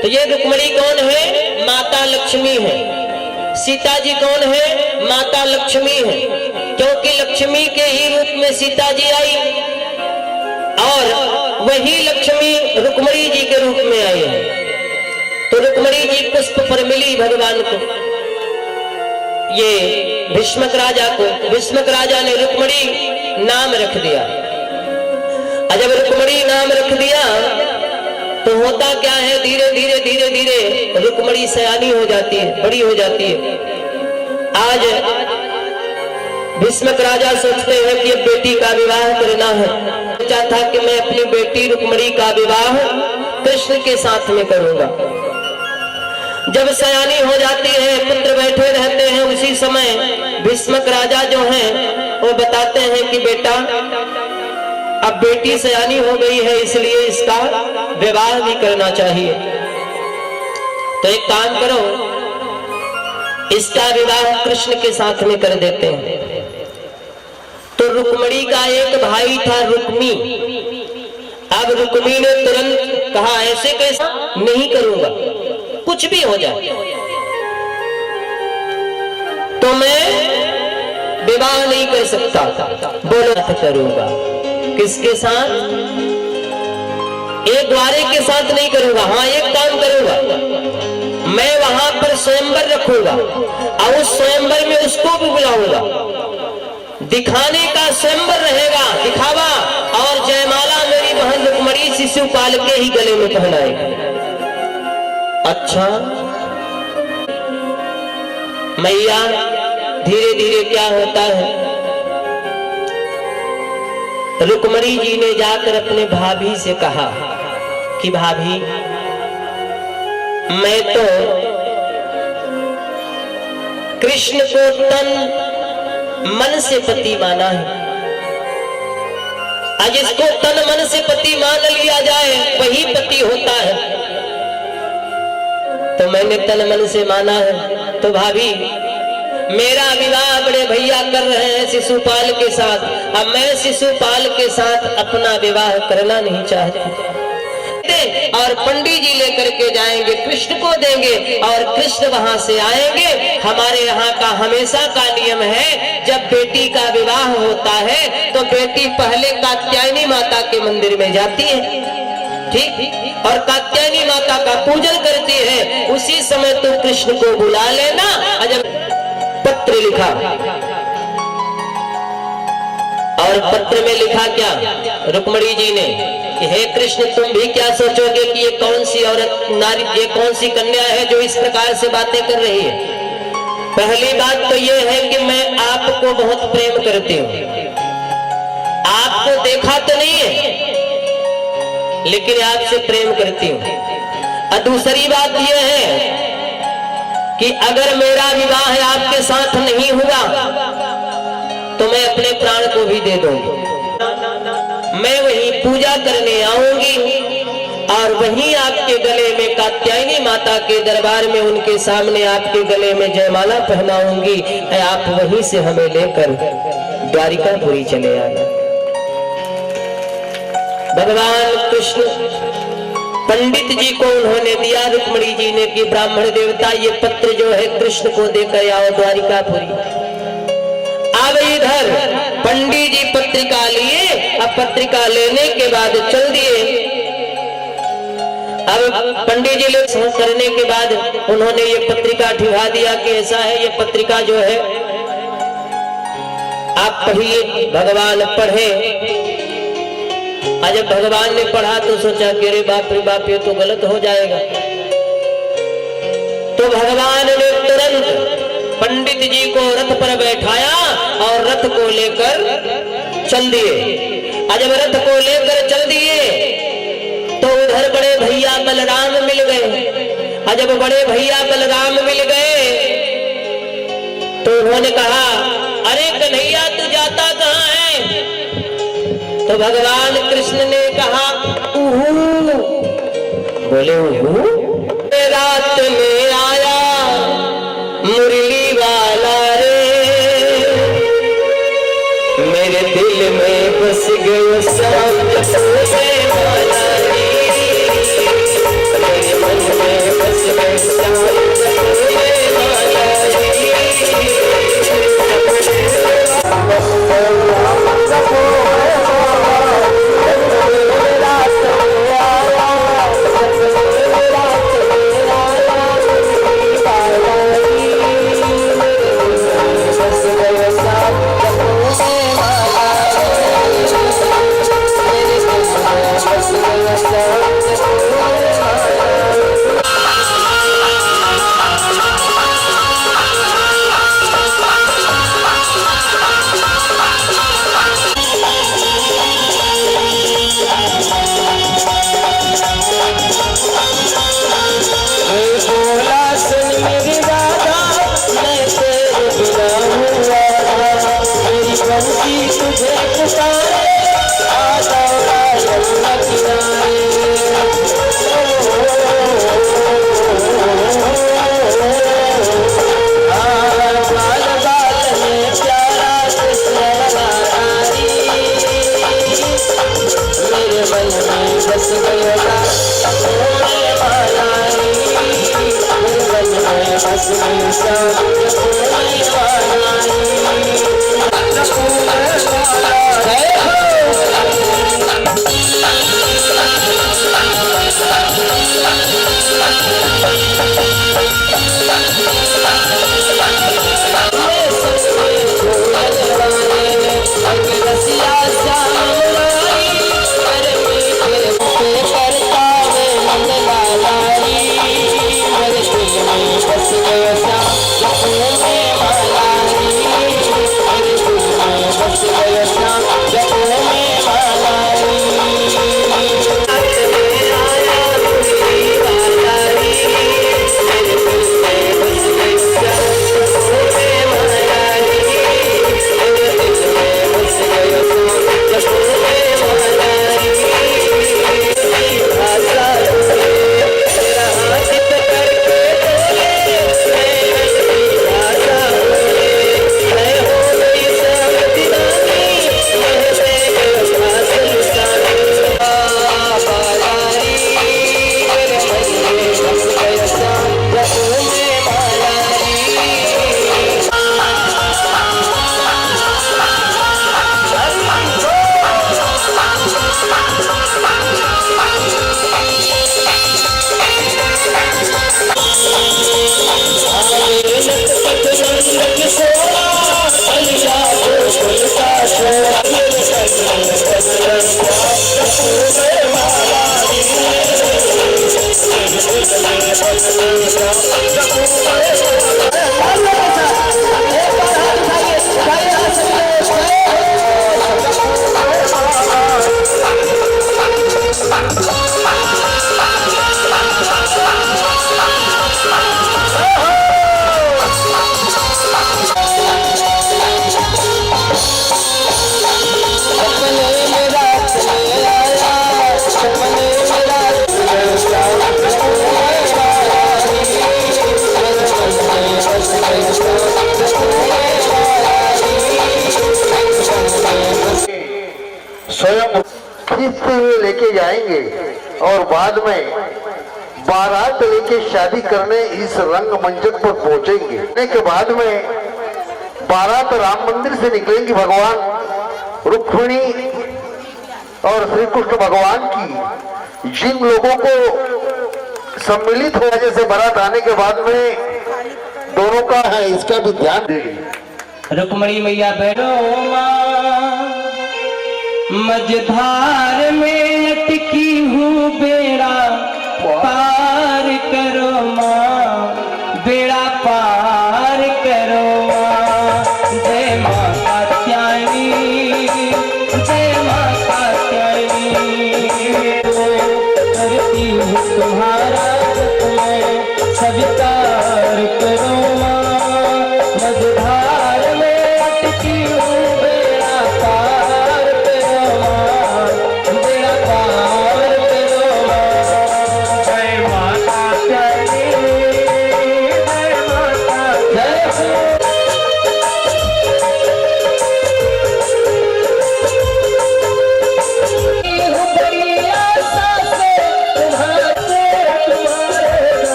तो ये रुक्मिणी कौन है? माता लक्ष्मी है। सीता जी कौन है? माता लक्ष्मी है, क्योंकि लक्ष्मी के ही रूप में सीता जी आई और वही लक्ष्मी रुक्मिणी जी के रूप में आई है। तो रुक्मिणी जी पुष्प पर मिली भगवान को, ये भीष्मक राजा को। भीष्मक राजा ने रुक्मिणी नाम रख दिया। और जब रुक्मिणी नाम रख दिया तो होता क्या है, धीरे धीरे धीरे धीरे रुक्मिणी सयानी हो जाती है, बड़ी हो जाती है। आज भीष्मक राजा सोचते हैं कि अब बेटी का विवाह करना है। सोचा था कि मैं अपनी बेटी रुक्मिणी का विवाह कृष्ण के साथ में करूंगा। जब सयानी हो जाती है, पुत्र बैठे रहते हैं, उसी समय भीष्मक राजा जो हैं वो बताते हैं कि बेटा अब बेटी सयानी हो गई है, इसलिए इसका विवाह भी करना चाहिए। तो एक काम करो, इसका विवाह कृष्ण के साथ में कर देते हैं। तो रुक्मिणी का एक भाई था रुक्मी। अब रुक्मी ने तुरंत कहा ऐसे कैसा, नहीं करूंगा, कुछ भी हो जाए तो मैं विवाह नहीं कर सकता। बोलो करूंगा किसके साथ? एक द्वारे के साथ नहीं करूंगा। हाँ एक काम करूंगा, मैं वहां पर स्वयंवर रखूंगा और उस स्वयंवर में उसको भी बुलाऊंगा, दिखाने का स्वयंवर रहेगा, दिखावा, और जयमाला मेरी बहन रुक्मिणी शिशुपाल के ही गले में पहनाएगी। अच्छा मैया, धीरे धीरे क्या होता है, रुक्मिणी जी ने जाकर अपने भाभी से कहा कि भाभी मैं तो कृष्ण को तन मन से पति माना है, आज इसको तन मन से पति मान लिया जाए वही पति होता है। तो मैंने तन मन से माना है, तो भाभी मेरा विवाह बड़े भैया कर रहे हैं शिशुपाल के साथ, अब मैं शिशुपाल के साथ अपना विवाह करना नहीं चाहती। और पंडित जी लेकर के जाएंगे, कृष्ण को देंगे और कृष्ण वहां से आएंगे। हमारे यहाँ का हमेशा का नियम है, जब बेटी का विवाह होता है तो बेटी पहले कात्यायनी माता के मंदिर में जाती है, ठीक, और कात्यायनी माता का पूजन करती है। उसी समय तो कृष्ण को बुला लेना। जब पत्र लिखा और पत्र में लिखा क्या रुक्मिणी जी ने कि हे कृष्ण, तुम भी क्या सोचोगे कि ये कौन सी औरत नारी, ये कौन सी कन्या है जो इस प्रकार से बातें कर रही है। पहली बात तो ये है कि मैं आपको बहुत प्रेम करती हूँ, आपको देखा तो नहीं है लेकिन आपसे प्रेम करती हूँ। और दूसरी बात यह है कि अगर मेरा विवाह आपके साथ नहीं हुआ तो मैं अपने प्राण को भी दे दूंगी। मैं वहीं पूजा करने आऊंगी और वहीं आपके गले में कात्यायनी माता के दरबार में उनके सामने आपके गले में जयमाला पहनाऊंगी। आप वहीं से हमें लेकर द्वारिकापुरी चले आना। भगवान कृष्ण पंडित जी को उन्होंने दिया रुक्मिणी जी ने कि ब्राह्मण देवता ये पत्र जो है कृष्ण को देकर आओ द्वारिकापुरी। अब इधर पंडित जी पत्रिका लिए, अब पत्रिका लेने के बाद चल दिए। अब पंडित जी लोग करने के बाद उन्होंने ये पत्रिका ठिका दिया कि ऐसा है, ये पत्रिका जो है आप पढ़िए। भगवान पढ़े, जब भगवान ने पढ़ा तो सोचा कि अरे बाप रे बाप, ये तो गलत हो जाएगा। तो भगवान ने तुरंत पंडित जी को रथ पर बैठाया और रथ को लेकर चल दिए। जब रथ को लेकर चल दिए तो उधर बड़े भैया बलराम मिल गए। और जब बड़े भैया बलराम मिल गए तो उन्होंने कहा, अरे कन्हैया तू जाता कहाँ है? तो भगवान कृष्ण ने कहा, उहू। बोले उहू? रात में आया मुरली वाला रे, मेरे दिल में बस गयो श्याम जसोदे वाला रे, मेरे मन में बस गयो श्याम जसोदे वाला रे। स्वयं खींचते हुए लेके जाएंगे और बाद में बारात लेके शादी करने इस रंग मंचक पर पहुंचेंगे। के बाद में बारात राम मंदिर से निकलेंगी भगवान रुक्मिणी और श्री कृष्ण भगवान की। जिन लोगों को सम्मिलित हो जैसे बारात आने के बाद में दोनों का है, इसका भी ध्यान देंगे। रुक्मिणी मैया बैठो मझधार में अटकी हूँ, बेड़ा पार करो माँ, बेड़ा पार करो माँ। जय माता त्यागी, जय माता करती हूँ तुम्हारा मैं स्वीकार करो माँ, मझधार में अटकी हूँ बेड़ा पार करो माँ, बेड़ा पार करो माँ। जय माता जय माता जय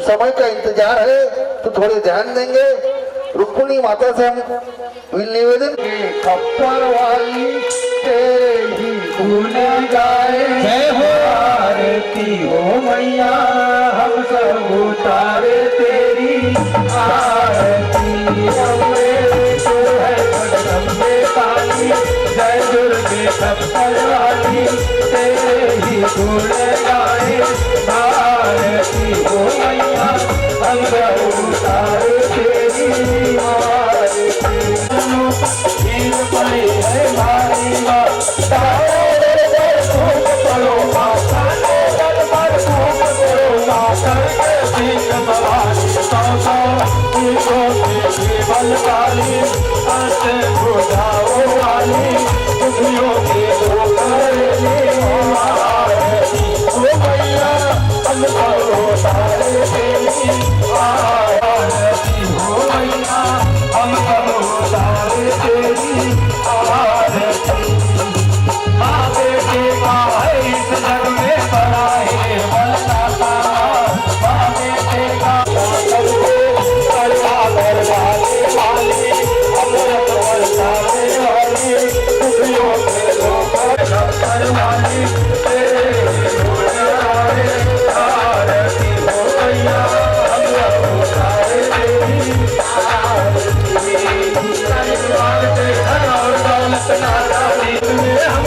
समय का इंतजार है तो थोड़े ध्यान देंगे। रुक्मिणी माता से हम निवेदन खप्पर वाली तेरी गुण गाए, जय हो आरती हो मैया हम सब उतारे तेरी आरती। अम्बे जो है जगदम्बे काली, जय दुर्गे खप्पर वाली तेरे ही गुण गाए, आरती हो मैया हम सब उतारे तेरी आरती। हीर पड़ी है मारी माँ, करो माँ दरबार धूप करो माँ, करके भीख भवानी सौ सौ ईगो की बलकाली, ऐसे बुझाओ वाली दुखियों के दो करेली आरती। ओ मैया हम करो तारे तेरी आरती, हो मैया हम करो तारे तेरी आरती। माँ बेटे का है इस जग में बड़ा है बलदाता, माँ बेटे का करवाने वाली अमृत बरसाने वाली दुखियों के लोग करवानी तेरे गुण गाए, आरती हो मैया हम सब तारे तेरी आरती। मांगते हैं और दौलत ना जानी तुम्हें हम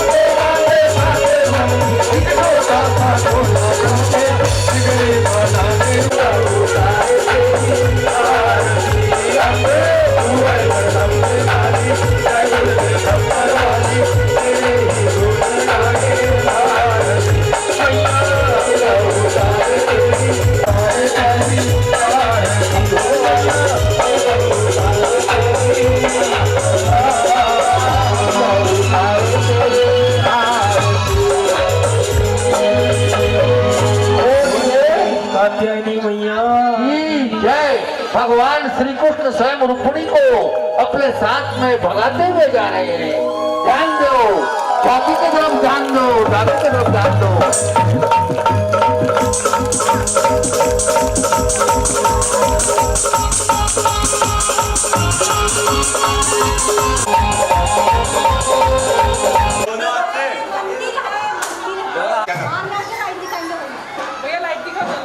जय। भगवान श्री कृष्ण स्वयं रुक्मिणी को अपने साथ में भगाते हुए जा रहे हैं। ध्यान दो, चौकी की तरफ ध्यान दो, दादा की तरफ ध्यान दो। भैया लाइट दिखा दो।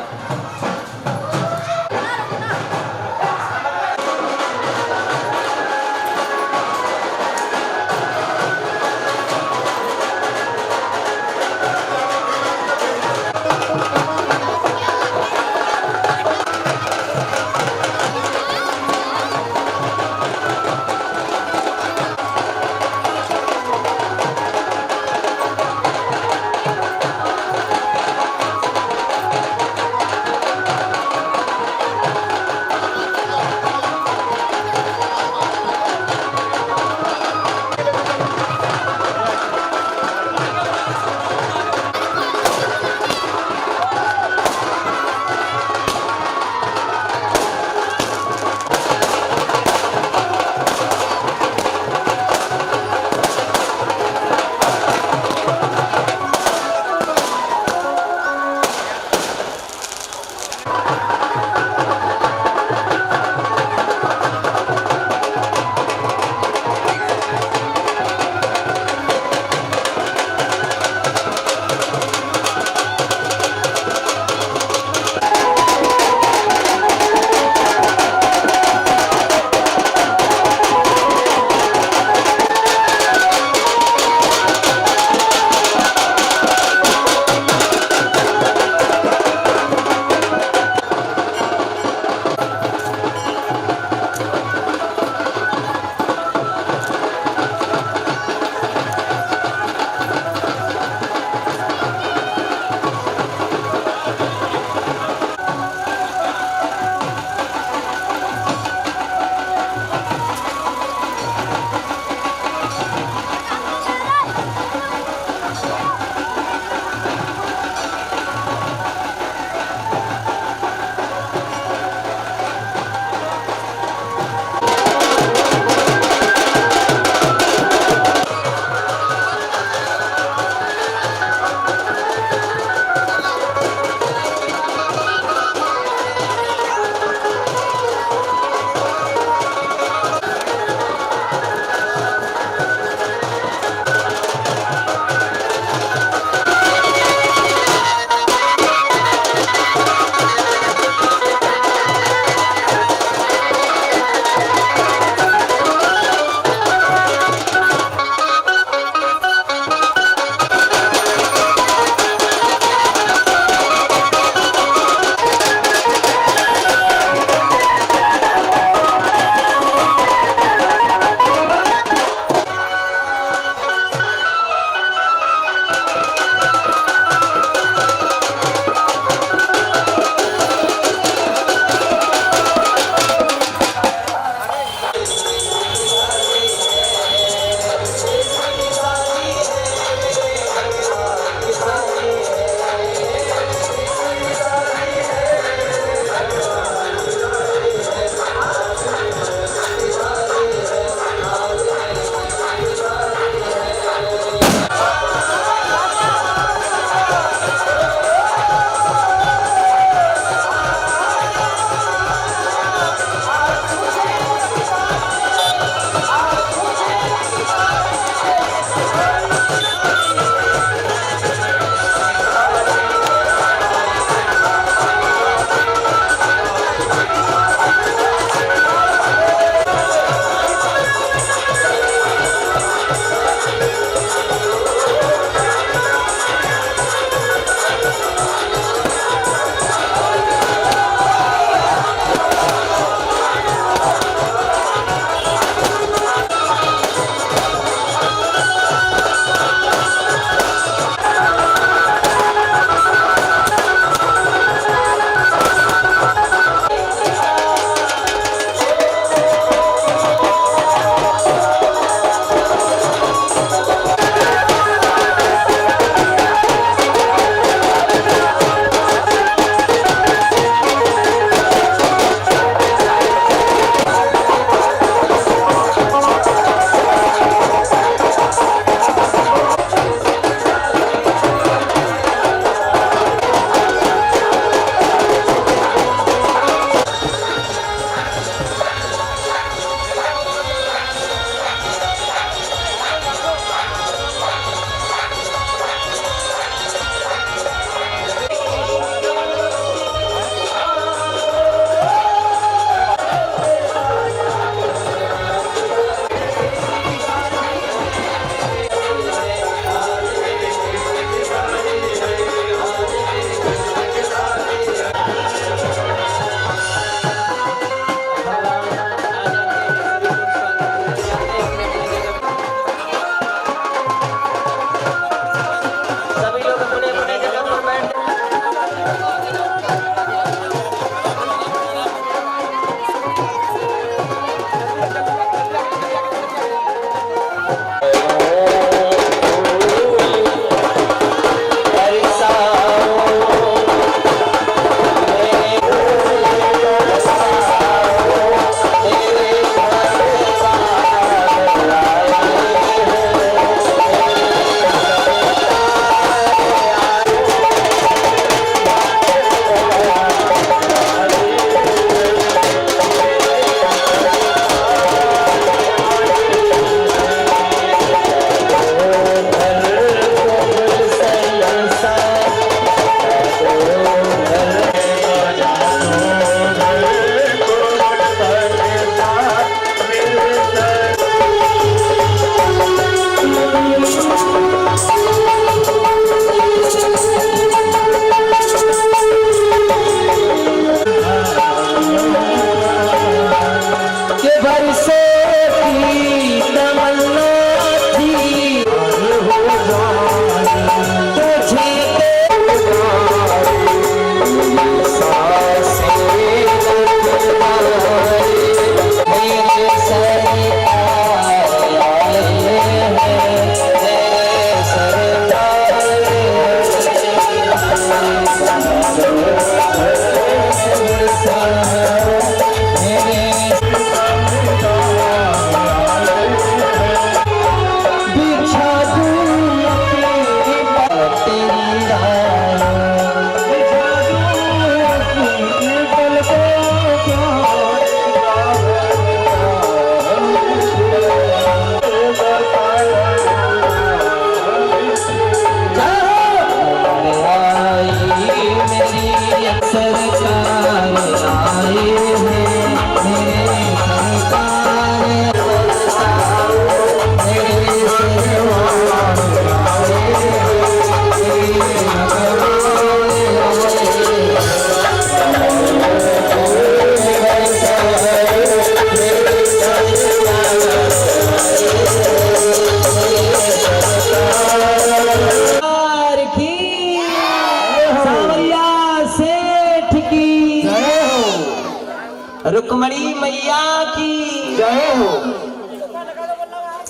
रुक्मणी मैया की जय हो।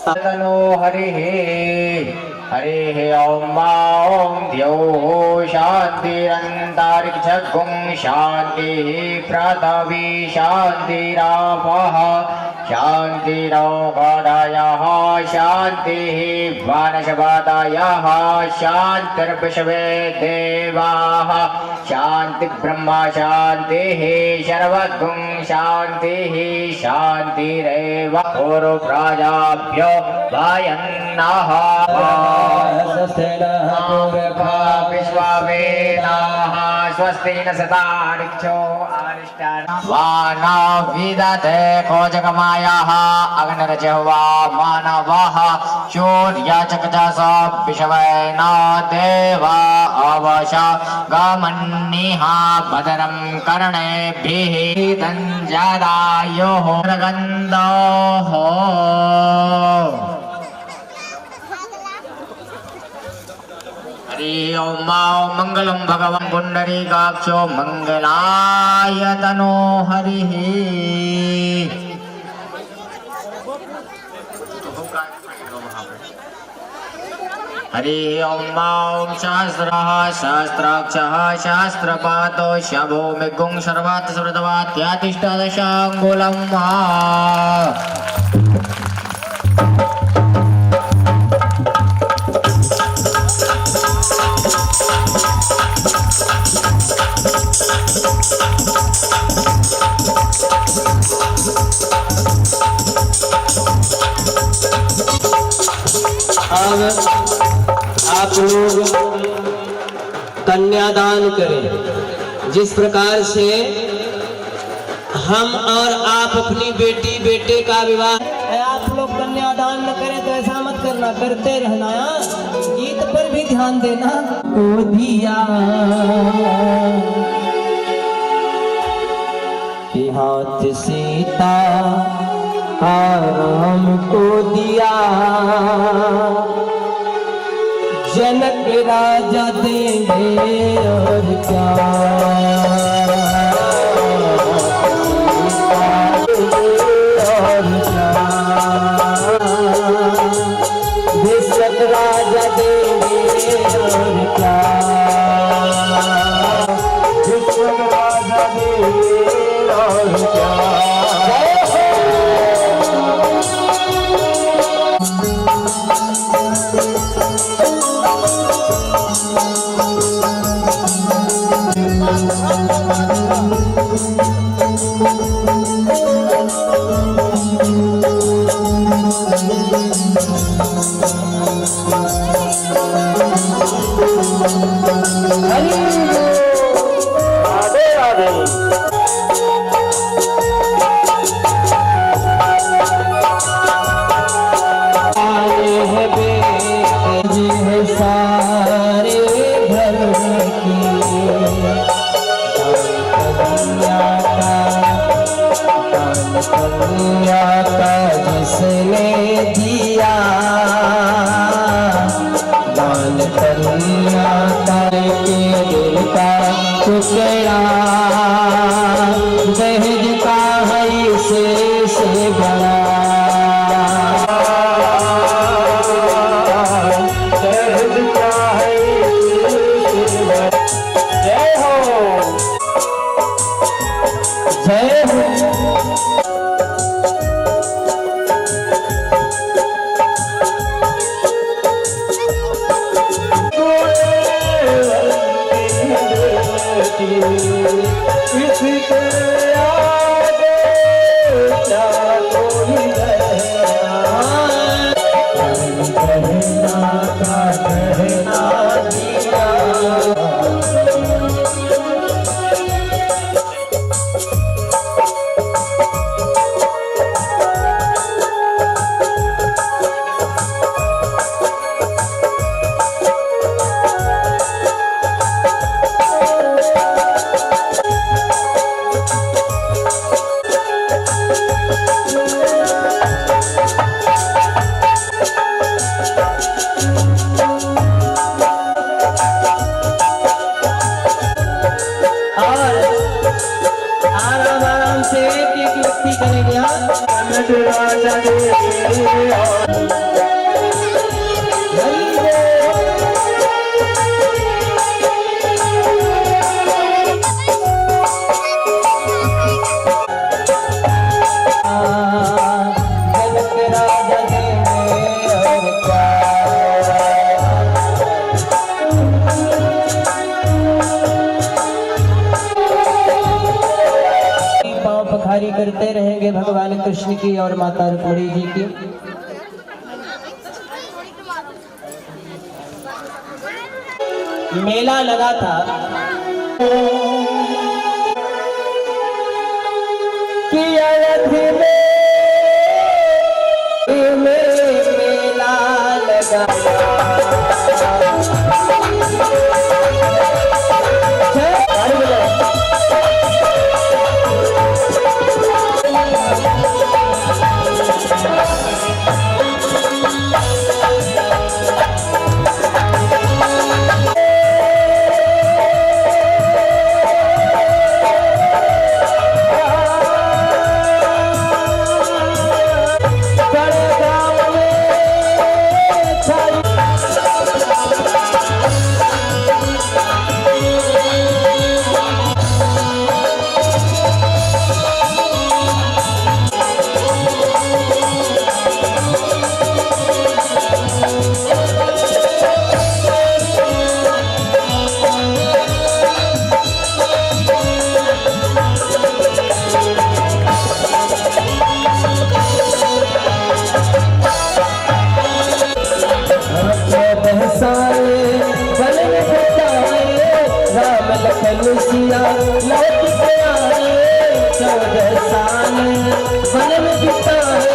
तनो हरिः हरिः ॐ ॐ द्यौः शान्तिरन्तरिक्षगुं शान्तिः पृथिवी शान्तिरापः शान्तिरोगादयः शान्तिः वनस्पतयः शान्तिर्विश्वे देवाः शान्ति ब्रह्म शान्तिः सर्वगुं शान्तिः शान्तिरेव गुरु प्रजाभ्यो भयन्नः विश्ववेदाः स्वस्ति न सदारिक्षो वानो विदते कोजकमायाः अग्निर्जिह्वा मानवः सूर्यचक्षुष विश्वेन देवा अवश गमन्निः भद्रं कर्णेभिः तञ्जदायुः गन्धोः हरि ओम मंगलम भगवान पुंडरीकाक्षो मंगलाय तनो हरिः हरि ओम शास्त्रः शास्त्राक्षः शास्त्रपातो शभूमिगुं सर्वात् सर्वतवात्यातिष्ठादशाङ्गुलम् अब आप लोग कन्यादान करें। जिस प्रकार से हम और आप अपनी बेटी बेटे का विवाह, आप लोग कन्यादान न करें तो ऐसा मत करना, करते रहना। गीत पर भी ध्यान देना। को दिया कि हाथ सीता राम को दिया, जनक राजा देंगे और क्या, और क्या दशरथ राजा देंगे और क्या, दशरथ राजा देंगे और क्या। राधे राधे। आए हैं बेटे है सारे धर्म की, कन्या का जिसने दिया, दान कन्या का के दिल का टुकड़ा, दहेज का है इसे से बड़ा, दहेज का है इसे से बड़ा। जय हो जय हो। इसके आगे क्या कोई कहना का कहना दिया। आराम आराम से भक्ति करेंगे हाँ। जनक राजा देवे और क्या पांव पखारी करते रहेंगे भगवान कृष्ण की और माता रुक्मिणी जी की। मेला लगा था कि अयोध्या में मेला लगा राम लखन सिया लौट के आए 14 साल वन में बिताए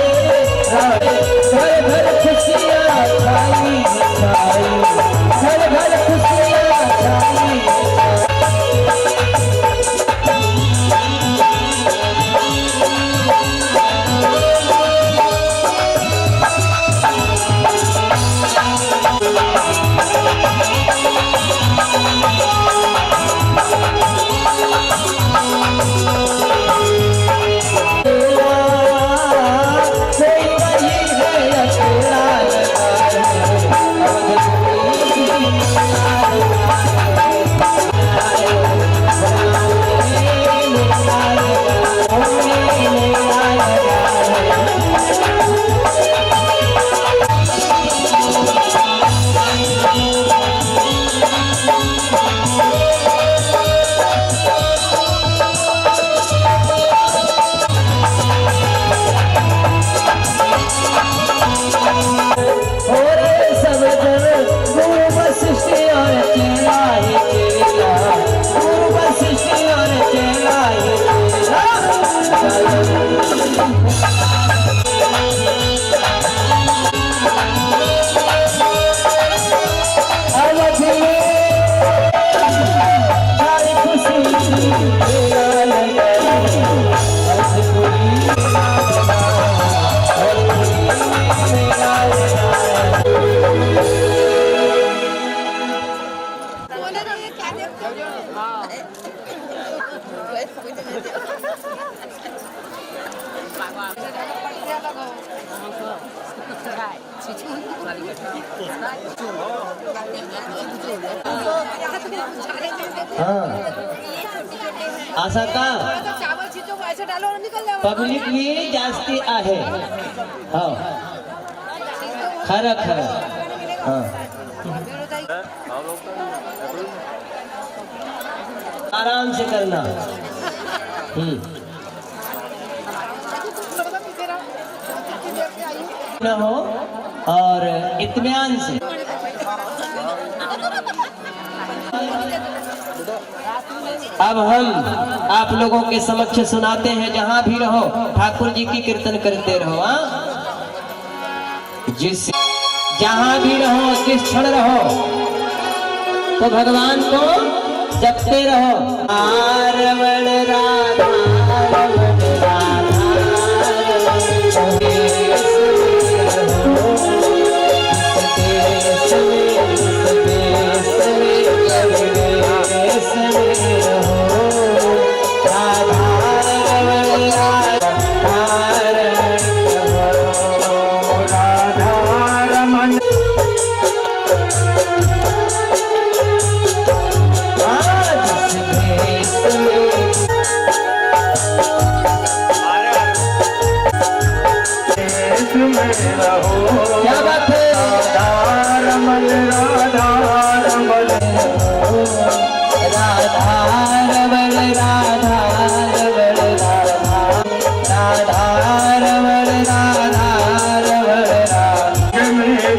घर घर खुशियाँ छाई छाई घर घर खुशियाँ छाई। असा का पब्लिक भी जास्ती आहे हो खरं खरं आराम से करना न हो और इत्मीनान से। अब हम आप लोगों के समक्ष सुनाते हैं, जहां भी रहो ठाकुर जी की कीर्तन करते रहो। जिस जहां भी रहो, जिस क्षण रहो, तो भगवान को जपते रहो। रमण राधा रमण राधा राधा क्या बात है राधा रमन राधा रमन राधा रमन राधा रमन राधा राधा रमन राधा रमन राधा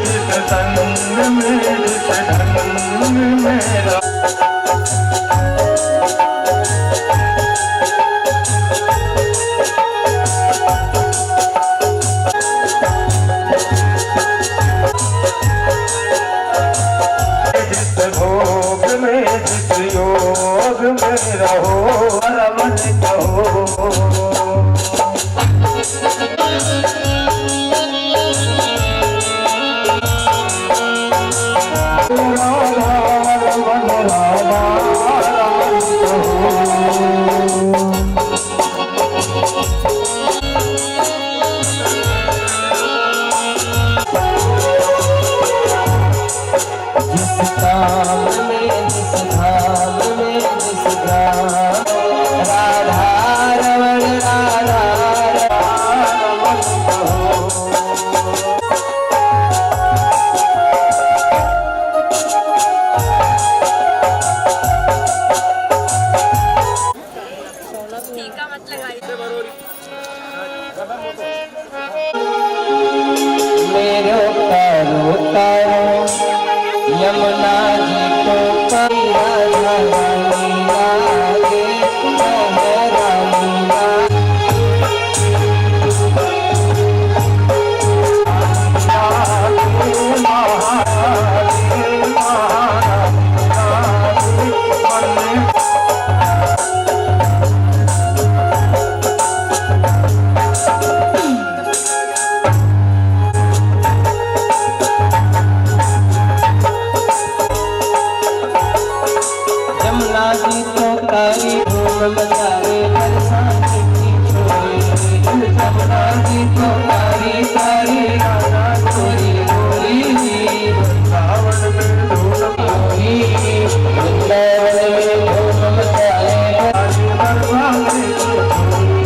भोग में जिस योग में रहो रमन कहो राधा रमन राधा रमन कहो जिस काम में जिस धाम में जिस ग्राम राधा रमन राधा रमन कहो टीका मत लगाइए। मेरो तारो तारो यमुना जी को राधा रानी लागे रानी यमुना जी तो तारी धूम मचावे बरसाने की छोरी यमुना जी तो तारी तारी राधा छोरी गोरी सावन में धूम गोरी वृंदावन में धूम मचावे बरसाने की छोरी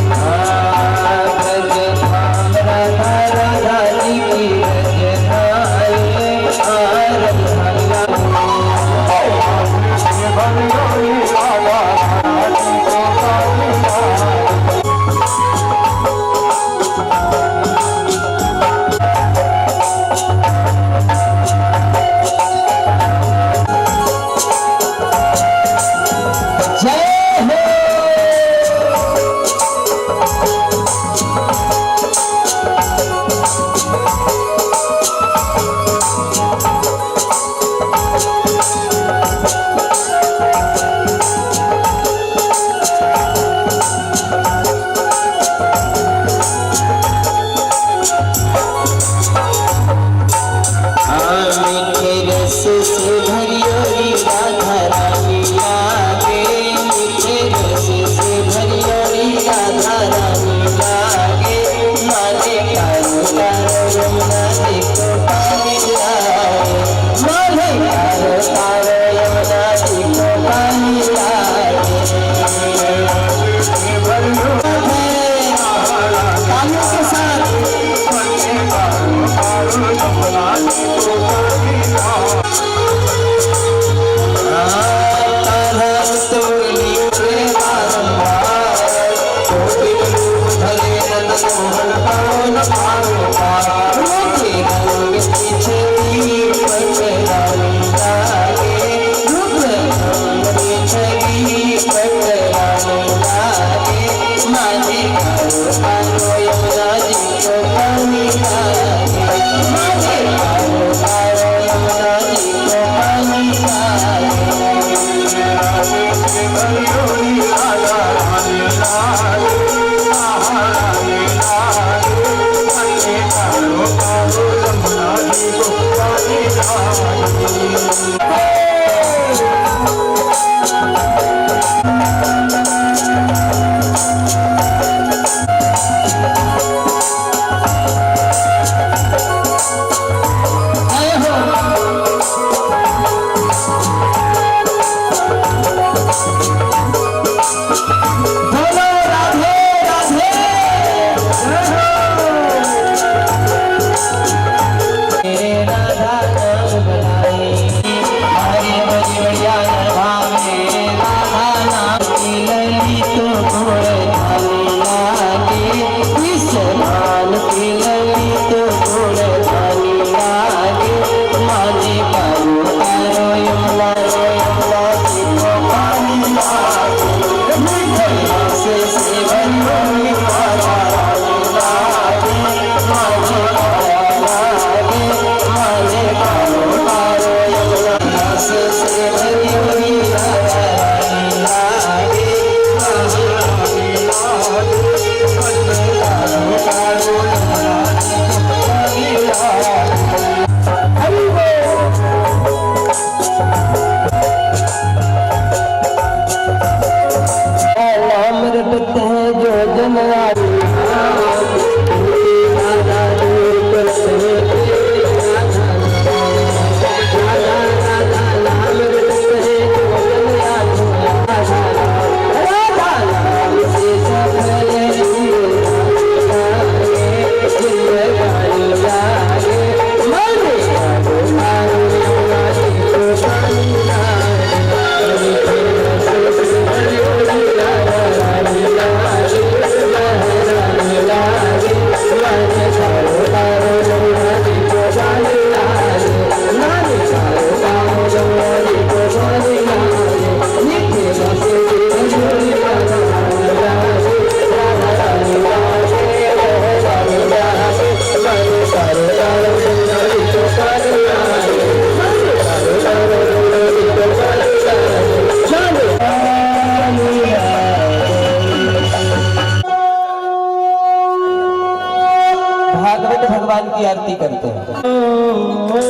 ब्रज धाम राधा राधा जी की रज धाये भागवत भगवान की आरती करते हैं।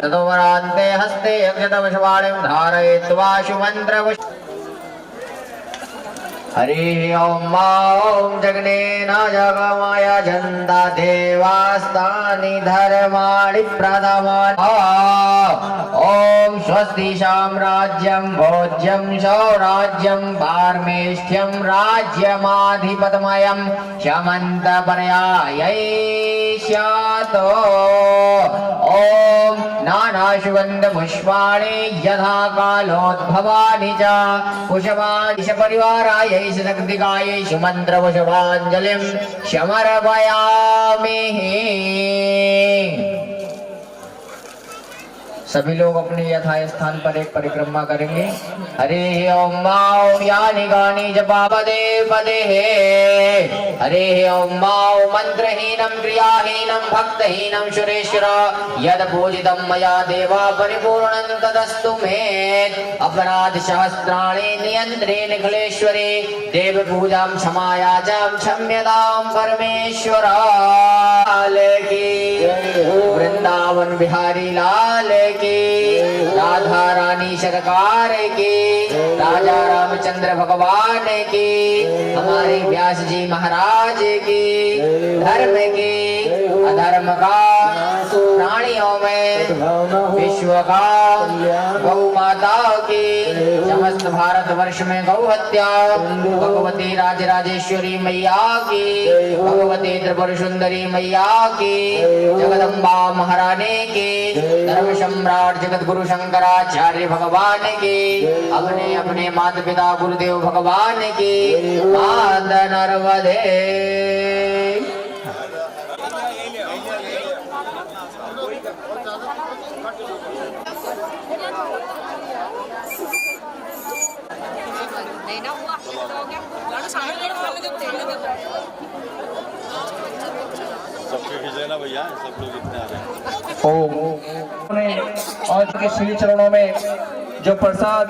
तदोपरान्ते हस्ते यज्ञतमशवाणिं धारयित्वा शुमन्त्रवश हरिः ॐ जगनेन जगमाय जन्ता देवास्तानि धर्माणि प्रथमानि ॐ स्वस्ति साम्राज्यं भोज्यं सौराज्यं पारमेष्ठ्यं राज्यमाधिपतमयं शमन्तपर्यायै स्यात् ॐ नानाशुगन्धपुष्पाणि यथा कालोद्भवानि च पुष्पाणि परिवाराय शक्तिकायै मन्त्रपुष्पाञ्जलिं समर्पयामि। सभी लोग अपने यथा स्थान पर एक परिक्रमा करेंगे। हरे ओम माओ यानि गानि जपा पदे पदे हरे ओम माओ मंत्रहीनं क्रियाहीनं भक्तहीनं सुरेश्वर यद पूजितं मया देवा परिपूर्णं तदस्तु मे। अपराध सहस्राणि नियन्त्रे निखिलेश्वरे देव पूजां क्षमायाचां क्षम्यतां परमेश्वर लाल की वृंदावन बिहारी लाल की राधा रानी सरकार की राजा रामचंद्र भगवान की हमारे व्यास जी महाराज की धर्म की अधर्म का प्राणियों में विश्व का गौ माता की समस्त भारत वर्ष में गौ हत्या भगवती राजराजेश्वरी मैया की भगवती त्रिपुर सुंदरी मैया की जगदम्बा महारानी की धर्म सम्राट जगत गुरु शंकराचार्य भगवान की अपने अपने माता पिता गुरुदेव भगवान की माता नर्मदे। देना हुआ तो क्या गाना सामने देखो सबके खिंचना भैया, सब लोग इतने आ रहे हैं। ओम और के श्री चरणों में जो प्रसाद